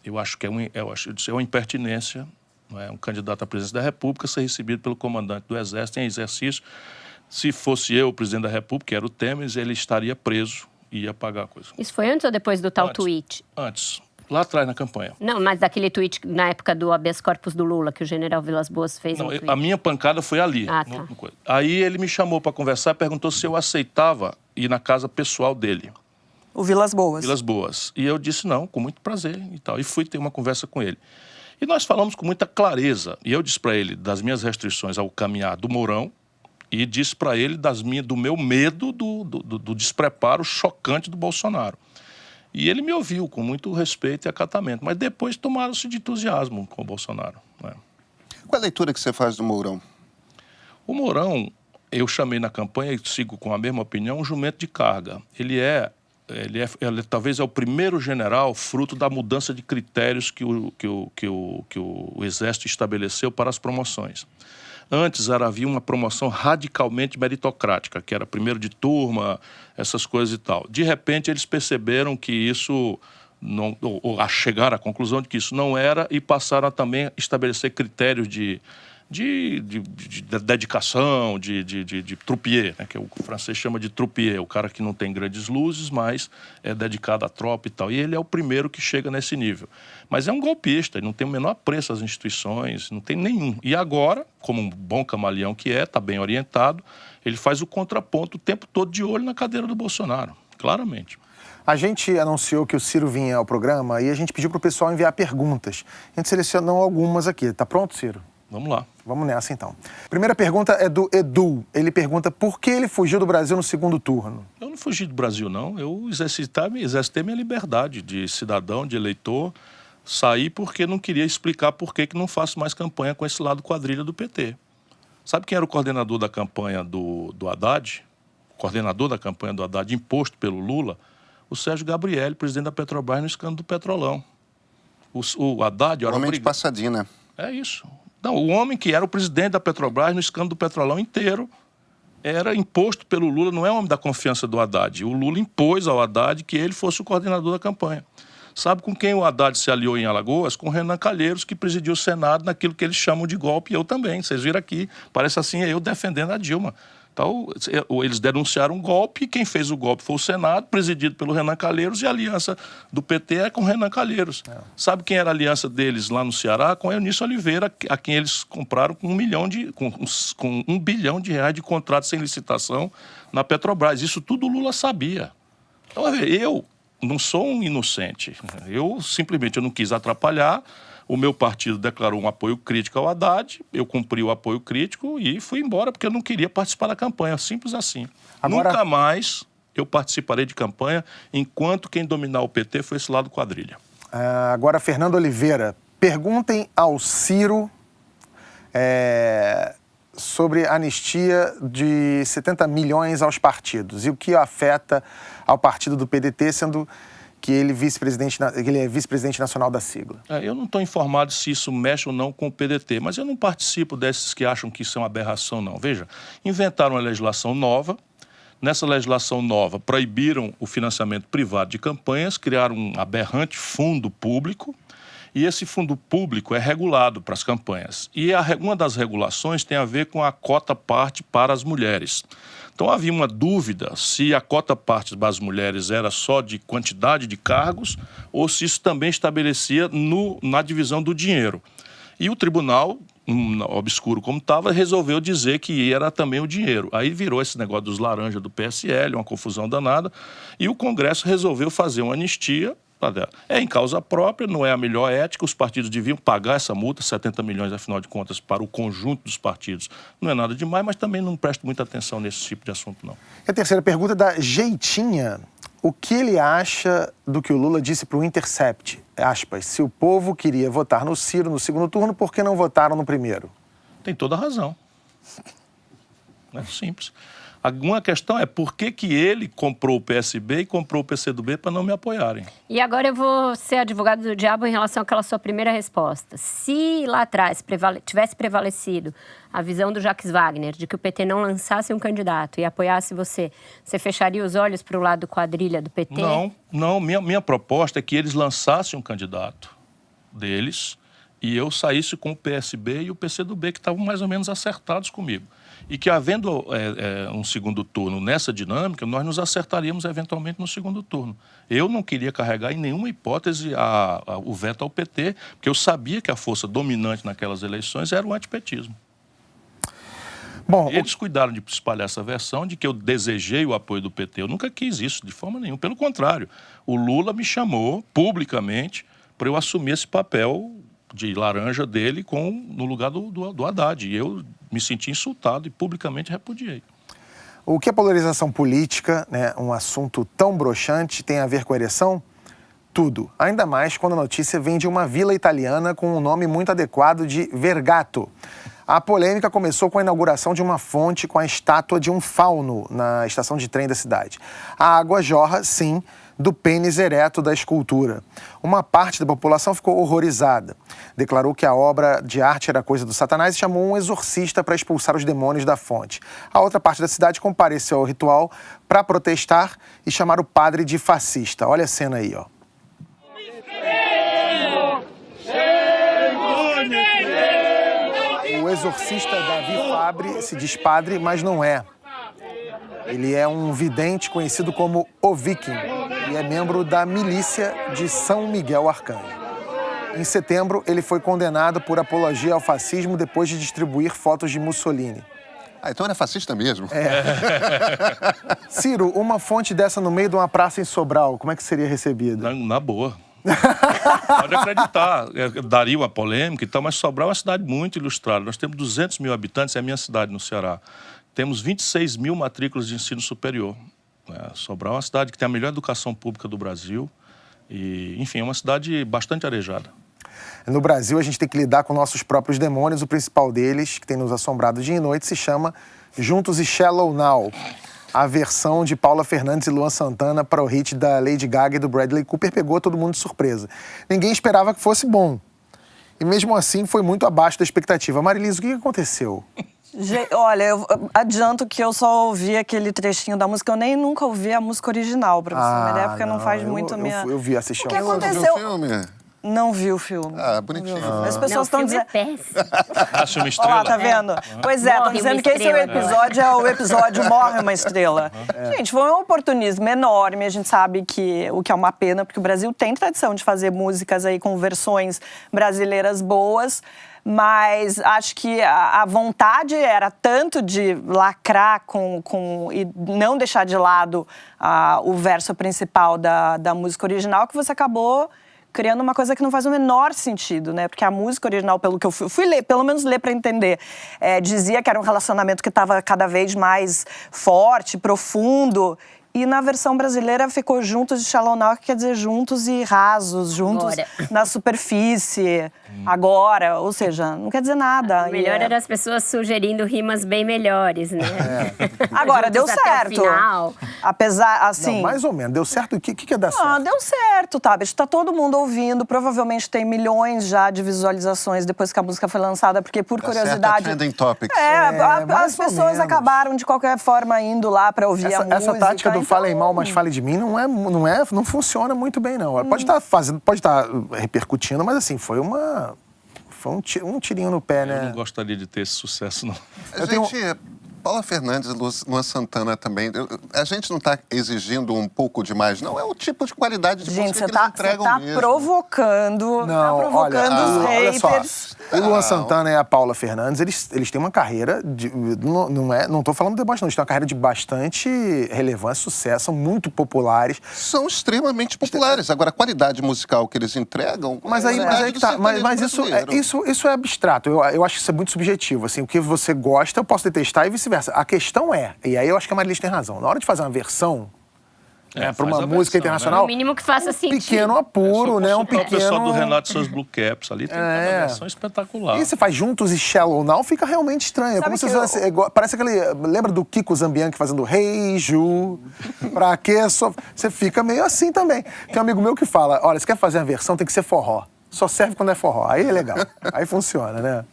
Eu acho que é uma impertinência, não é? Um candidato à presidência da República ser recebido pelo comandante do Exército em exercício. Se fosse eu o presidente da República, que era o Temer, ele estaria preso e ia pagar a coisa. Isso foi antes ou depois do tal Antes. tweet? Antes, lá atrás na campanha. Não, mas daquele tweet na época do habeas corpus do Lula, que o general Vilas Boas fez Não, um tweet. a minha pancada foi ali. Ah, tá. Aí ele me chamou para conversar e perguntou se eu aceitava ir na casa pessoal dele, O Vilas Boas. Vilas Boas. E eu disse não, com muito prazer e tal. E fui ter uma conversa com ele. E nós falamos com muita clareza. E eu disse para ele das minhas restrições ao caminhar do Mourão e disse para ele do meu medo do despreparo chocante do Bolsonaro. E ele me ouviu com muito respeito e acatamento. Mas depois tomaram-se de entusiasmo com o Bolsonaro. Né? Qual a leitura que você faz do Mourão? O Mourão, eu chamei na campanha, e sigo com a mesma opinião, um jumento de carga. Ele talvez é o primeiro general fruto da mudança de critérios que o Exército estabeleceu para as promoções. Antes havia uma promoção radicalmente meritocrática, que era primeiro de turma, essas coisas e tal. De repente, eles perceberam que isso, ou chegaram à conclusão de que isso não era, e passaram a também estabelecer critérios de de dedicação, de troupier, né, que o francês chama de troupier, o cara que não tem grandes luzes, mas é dedicado à tropa e tal. E ele é o primeiro que chega nesse nível. Mas é um golpista, ele não tem o menor apreço às instituições, não tem nenhum. E agora, como um bom camaleão que está bem orientado, ele faz o contraponto o tempo todo de olho na cadeira do Bolsonaro, claramente. A gente anunciou que o Ciro vinha ao programa e a gente pediu para o pessoal enviar perguntas. A gente selecionou algumas aqui. Tá pronto, Ciro? Vamos lá. Vamos nessa, então. Primeira pergunta é do Edu. Ele pergunta por que ele fugiu do Brasil no segundo turno. Eu não fugi do Brasil, não. Eu exercitei minha liberdade de cidadão, de eleitor. Saí porque não queria explicar por que não faço mais campanha com esse lado quadrilha do PT. Sabe quem era o coordenador da campanha do Haddad? O coordenador da campanha do Haddad, imposto pelo Lula? O Sérgio Gabrielli, presidente da Petrobras, no escândalo do Petrolão. O Haddad... Homem de Passadina. É isso. Não, o homem que era o presidente da Petrobras no escândalo do Petrolão inteiro era imposto pelo Lula, não é homem da confiança do Haddad. O Lula impôs ao Haddad que ele fosse o coordenador da campanha. Sabe com quem o Haddad se aliou em Alagoas? Com o Renan Calheiros, que presidiu o Senado naquilo que eles chamam de golpe, e eu também. Vocês viram aqui, parece assim, eu defendendo a Dilma. Então, eles denunciaram um golpe, e quem fez o golpe foi o Senado, presidido pelo Renan Calheiros, e a aliança do PT é com o Renan Calheiros. Sabe quem era a aliança deles lá no Ceará? Com a Eunice Oliveira, a quem eles compraram com $1 bilhão de contratos sem licitação na Petrobras. Isso tudo o Lula sabia. Então, eu não sou um inocente. Eu simplesmente não quis atrapalhar. O meu partido declarou um apoio crítico ao Haddad, eu cumpri o apoio crítico e fui embora porque eu não queria participar da campanha, simples assim. Agora... Nunca mais eu participarei de campanha enquanto quem dominar o PT foi esse lado quadrilha. Agora, Fernando Oliveira, perguntem ao Ciro sobre a anistia de 70 milhões aos partidos e o que afeta ao partido do PDT, sendo que ele é vice-presidente nacional da sigla. Eu não estou informado se isso mexe ou não com o PDT, mas eu não participo desses que acham que isso é uma aberração, não. Veja, inventaram uma legislação nova. Nessa legislação nova, proibiram o financiamento privado de campanhas, criaram um aberrante fundo público, e esse fundo público é regulado para as campanhas. E uma das regulações tem a ver com a cota-parte para as mulheres. Então, havia uma dúvida se a cota-parte das mulheres era só de quantidade de cargos ou se isso também estabelecia na divisão do dinheiro. E o tribunal, obscuro como estava, resolveu dizer que era também o dinheiro. Aí virou esse negócio dos laranjas do PSL, uma confusão danada, e o Congresso resolveu fazer uma anistia. É em causa própria, não é a melhor ética, os partidos deviam pagar essa multa, 70 milhões, afinal de contas, para o conjunto dos partidos. Não é nada demais, mas também não presto muita atenção nesse tipo de assunto, não. E a terceira pergunta é da Jeitinha. O que ele acha do que o Lula disse para o Intercept? Aspas, se o povo queria votar no Ciro no segundo turno, por que não votaram no primeiro? Tem toda a razão. É simples. Uma questão é por que ele comprou o PSB e comprou o PCdoB para não me apoiarem. E agora eu vou ser advogado do diabo em relação àquela sua primeira resposta. Se lá atrás tivesse prevalecido a visão do Jacques Wagner de que o PT não lançasse um candidato e apoiasse você fecharia os olhos para o lado quadrilha do PT? Não. Minha proposta é que eles lançassem um candidato deles e eu saísse com o PSB e o PCdoB, que estavam mais ou menos acertados comigo. E que, havendo um segundo turno nessa dinâmica, nós nos acertaríamos eventualmente no segundo turno. Eu não queria carregar em nenhuma hipótese o veto ao PT, porque eu sabia que a força dominante naquelas eleições era o antipetismo. Bom, eles cuidaram de espalhar essa versão de que eu desejei o apoio do PT. Eu nunca quis isso, de forma nenhuma. Pelo contrário, o Lula me chamou publicamente para eu assumir esse papel de laranja dele no lugar do Haddad. E eu me senti insultado e publicamente repudiei. O que a polarização política, um assunto tão broxante, tem a ver com a ereção? Tudo. Ainda mais quando a notícia vem de uma vila italiana com um nome muito adequado de Vergato. A polêmica começou com a inauguração de uma fonte com a estátua de um fauno na estação de trem da cidade. A água jorra, sim, do pênis ereto da escultura. Uma parte da população ficou horrorizada. Declarou que a obra de arte era coisa do Satanás e chamou um exorcista para expulsar os demônios da fonte. A outra parte da cidade compareceu ao ritual para protestar e chamar o padre de fascista. Olha a cena aí, ó. O exorcista Davi Fabre se diz padre, mas não é. Ele é um vidente conhecido como O Viking e é membro da milícia de São Miguel Arcanjo. Em setembro, ele foi condenado por apologia ao fascismo depois de distribuir fotos de Mussolini. Ah, então ele é fascista mesmo. Ciro, uma fonte dessa no meio de uma praça em Sobral, como é que seria recebida? Na boa. Pode acreditar. Daria uma polêmica e tal, mas Sobral é uma cidade muito ilustrada. Nós temos 200 mil habitantes, é a minha cidade no Ceará. Temos 26 mil matrículas de ensino superior. Sobral é uma cidade que tem a melhor educação pública do Brasil. E, enfim, é uma cidade bastante arejada. No Brasil, a gente tem que lidar com nossos próprios demônios. O principal deles, que tem nos assombrado dia e noite, se chama Juntos e Shallow Now. A versão de Paula Fernandes e Luan Santana para o hit da Lady Gaga e do Bradley Cooper pegou todo mundo de surpresa. Ninguém esperava que fosse bom. E mesmo assim, foi muito abaixo da expectativa. Marilisa, o que aconteceu? Olha, eu adianto que eu só ouvi aquele trechinho da música. Eu nem nunca ouvi a música original, pra você ter uma ideia, porque não faz muito a minha... Eu vi assistir O que ao aconteceu? Viu o filme? Não vi o filme. Ah, bonitinho. As pessoas estão dizendo... Nasce uma Ó estrela. lá, tá vendo? Pois é, estão Morre dizendo uma que esse é o estrela. episódio, é o episódio Morre uma Estrela. Gente, foi um oportunismo enorme. A gente sabe que o que é uma pena, porque o Brasil tem tradição de fazer músicas aí com versões brasileiras boas, mas acho que a vontade era tanto de lacrar e não deixar de lado o verso principal da música original, que você acabou criando uma coisa que não faz o menor sentido, né? Porque a música original, pelo que eu fui ler, pelo menos ler para entender, dizia que era um relacionamento que estava cada vez mais forte, profundo. E na versão brasileira ficou Juntos e Shallow Now, que quer dizer juntos e rasos, juntos Agora. na superfície, agora. Ou seja, não quer dizer nada. O melhor era as pessoas sugerindo rimas bem melhores, né? Agora, deu Juntos até o certo. final. Apesar, assim... Não, mais ou menos. Deu certo? O que é dar certo? Ah, deu certo, tá? Está todo mundo ouvindo. Provavelmente tem milhões já de visualizações depois que a música foi lançada, porque por Tá curiosidade... certo, trending topics. mais As ou pessoas menos. acabaram de qualquer forma indo lá para ouvir a música. Essa tática do então... falem mal, mas fale de mim não funciona muito bem, não. Pode estar repercutindo, mas assim, foi um tirinho no pé, Eu não né? gostaria de ter esse sucesso, não. Gente, Paula Fernandes e Luan Santana também, a gente não está exigindo um pouco demais, não. É o tipo de qualidade de Gente, música você que eles tá entregam mesmo. Não, os olha só. haters. O Luan Santana e a Paula Fernandes, eles têm uma carreira não tô falando de deboche, não. Eles têm uma carreira de bastante relevância, sucesso, são muito populares. São extremamente populares. Agora, a qualidade musical que eles entregam... Mas aí que tá. Mas isso é abstrato. Eu acho que isso é muito subjetivo. Assim, o que você gosta, eu posso detestar e vice-versa. A questão e aí eu acho que a Marilisa tem razão. Na hora de fazer uma versão para faz uma a música versão, internacional, O mínimo que faça sentido. pequeno apuro, né? Um O pessoal do pequeno... Renato e seus Blue Caps ali tem uma versão espetacular. E você faz Juntos e Shallow Now, fica realmente estranho. É como se que fosse, parece aquele... Lembra do Kiko Zambianchi fazendo Hey Ju? Pra quê? Você fica meio assim também. Tem um amigo meu que fala, olha, se quer fazer uma versão, tem que ser forró. Só serve quando é forró. Aí é legal. Aí funciona, né?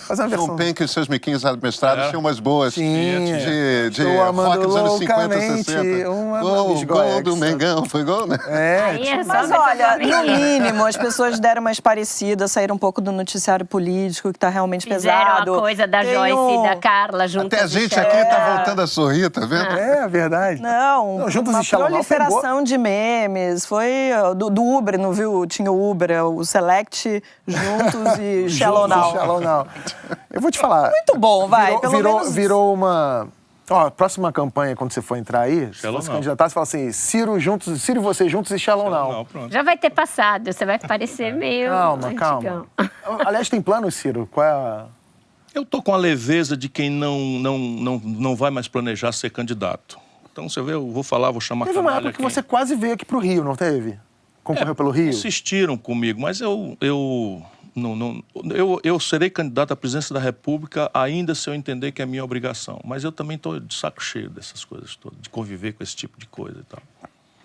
Fazer uma versão... João Penck e os seus miquinhos mestrados tinham umas boas de Estou amando rock dos anos 50, loucamente 60. uma Gol do Mengão, foi gol, né? Aí é só Mas versão olha, no feminina. mínimo, as pessoas deram mais parecidas, saíram um pouco do noticiário político, que tá realmente Fizeram pesado. a coisa da Tem Joyce e da Carla juntas. Até a gente e aqui Shallow tá Now. voltando a sorrir, tá vendo? É verdade. Não, Juntos uma e Shallow Now proliferação de memes. Foi do Uber, não viu? Tinha o Uber, o Select, Juntos e Shallow Now. Shallow Now. Eu vou te falar. Muito bom, vai. Pelo menos... Virou uma... Ó, próxima campanha, quando você for entrar aí, se Shallow você Now. candidatar, você fala assim, Ciro e você juntos e Shallow Now. Não, pronto. Já vai ter passado, você vai parecer meio Calma. antigão. Aliás, tem planos, Ciro? Qual é a... Eu tô com a leveza de quem não vai mais planejar ser candidato. Então, você vê, eu vou chamar Teve uma canalha época que quem- você quase veio aqui pro Rio, não teve? Concorreu pelo Rio? Insistiram comigo, mas eu serei candidato à presidência da República ainda se eu entender que é minha obrigação. Mas eu também estou de saco cheio dessas coisas todas, de conviver com esse tipo de coisa e tal.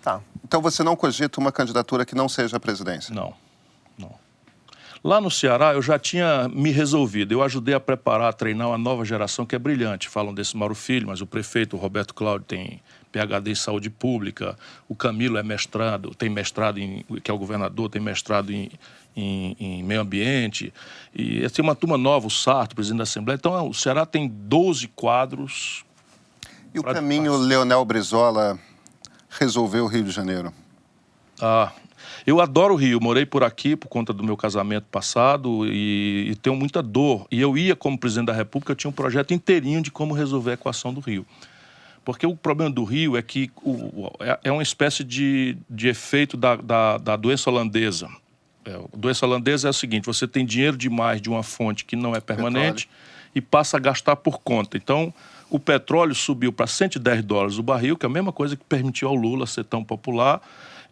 Tá. Então você não cogita uma candidatura que não seja a presidência? Não. Lá no Ceará, eu já tinha me resolvido. Eu ajudei a preparar, a treinar uma nova geração que é brilhante. Falam desse Mauro Filho, mas o prefeito, o Roberto Cláudio, tem PhD em saúde pública. O Camilo é mestrado, tem mestrado, que é o governador, tem mestrado em meio ambiente. E tem uma turma nova, o Sarto, presidente da Assembleia. Então, o Ceará tem 12 quadros. E o caminho Leonel Brizola resolveu o Rio de Janeiro? Eu adoro o Rio, morei por aqui por conta do meu casamento passado e tenho muita dor. E eu ia, como presidente da República, eu tinha um projeto inteirinho de como resolver a equação do Rio. Porque o problema do Rio é que é uma espécie de efeito da doença holandesa. A doença holandesa é o seguinte, você tem dinheiro demais de uma fonte que não é permanente e passa a gastar por conta. Então, o petróleo subiu para $110 o barril, que é a mesma coisa que permitiu ao Lula ser tão popular.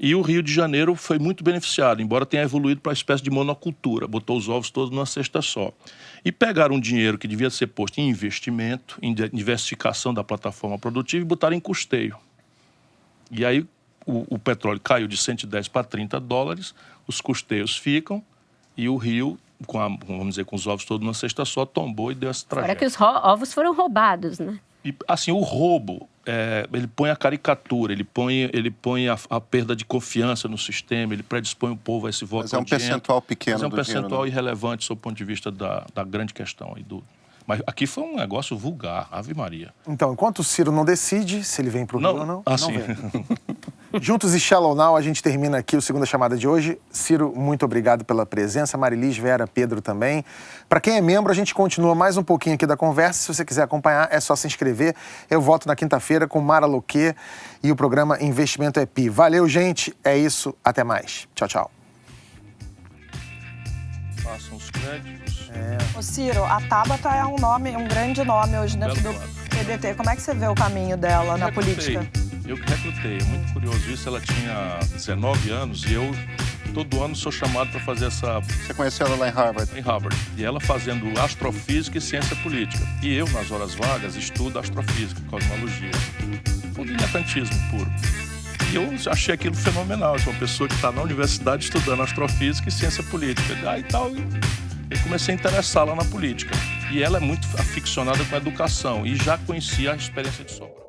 E o Rio de Janeiro foi muito beneficiado, embora tenha evoluído para uma espécie de monocultura, botou os ovos todos numa cesta só. E pegaram um dinheiro que devia ser posto em investimento, em diversificação da plataforma produtiva e botaram em custeio. E aí o petróleo caiu de 110 para $30, os custeios ficam e o Rio, vamos dizer, com os ovos todos numa cesta só, tombou e deu essa tragédia. Agora que os ovos foram roubados, né? E, assim, o roubo, ele põe a caricatura, ele põe a perda de confiança no sistema, ele predispõe o povo a esse voto. Mas é um percentual pequeno do dinheiro. Mas é um percentual irrelevante sob o ponto de vista da grande questão. Mas aqui foi um negócio vulgar, Ave Maria. Então, enquanto o Ciro não decide se ele vem pro Rio ou não, não sim. vem. Juntos e Shallow Now, a gente termina aqui o Segunda Chamada de hoje. Ciro, muito obrigado pela presença. Marilis, Vera, Pedro também. Para quem é membro, a gente continua mais um pouquinho aqui da conversa. Se você quiser acompanhar, é só se inscrever. Eu volto na quinta-feira com Mara Loquet e o programa Investimento EPI. Valeu, gente. É isso. Até mais. Tchau, tchau. Façam os créditos. Ô Ciro, a Tabata é um grande nome hoje dentro do PDT. Como é que você vê o caminho dela na política? Eu que recrutei, é muito curioso isso. Ela tinha 19 anos e eu, todo ano, sou chamado para fazer essa... Você conheceu ela lá em Harvard? Em Harvard. E ela fazendo astrofísica e ciência política. E eu, nas horas vagas, estudo astrofísica, cosmologia. Foi um diletantismo puro. E eu achei aquilo fenomenal. Eu sou uma pessoa que está na universidade estudando astrofísica e ciência política. Eu comecei a interessá-la na política. E ela é muito aficionada com a educação e já conhecia a experiência de Sócrates.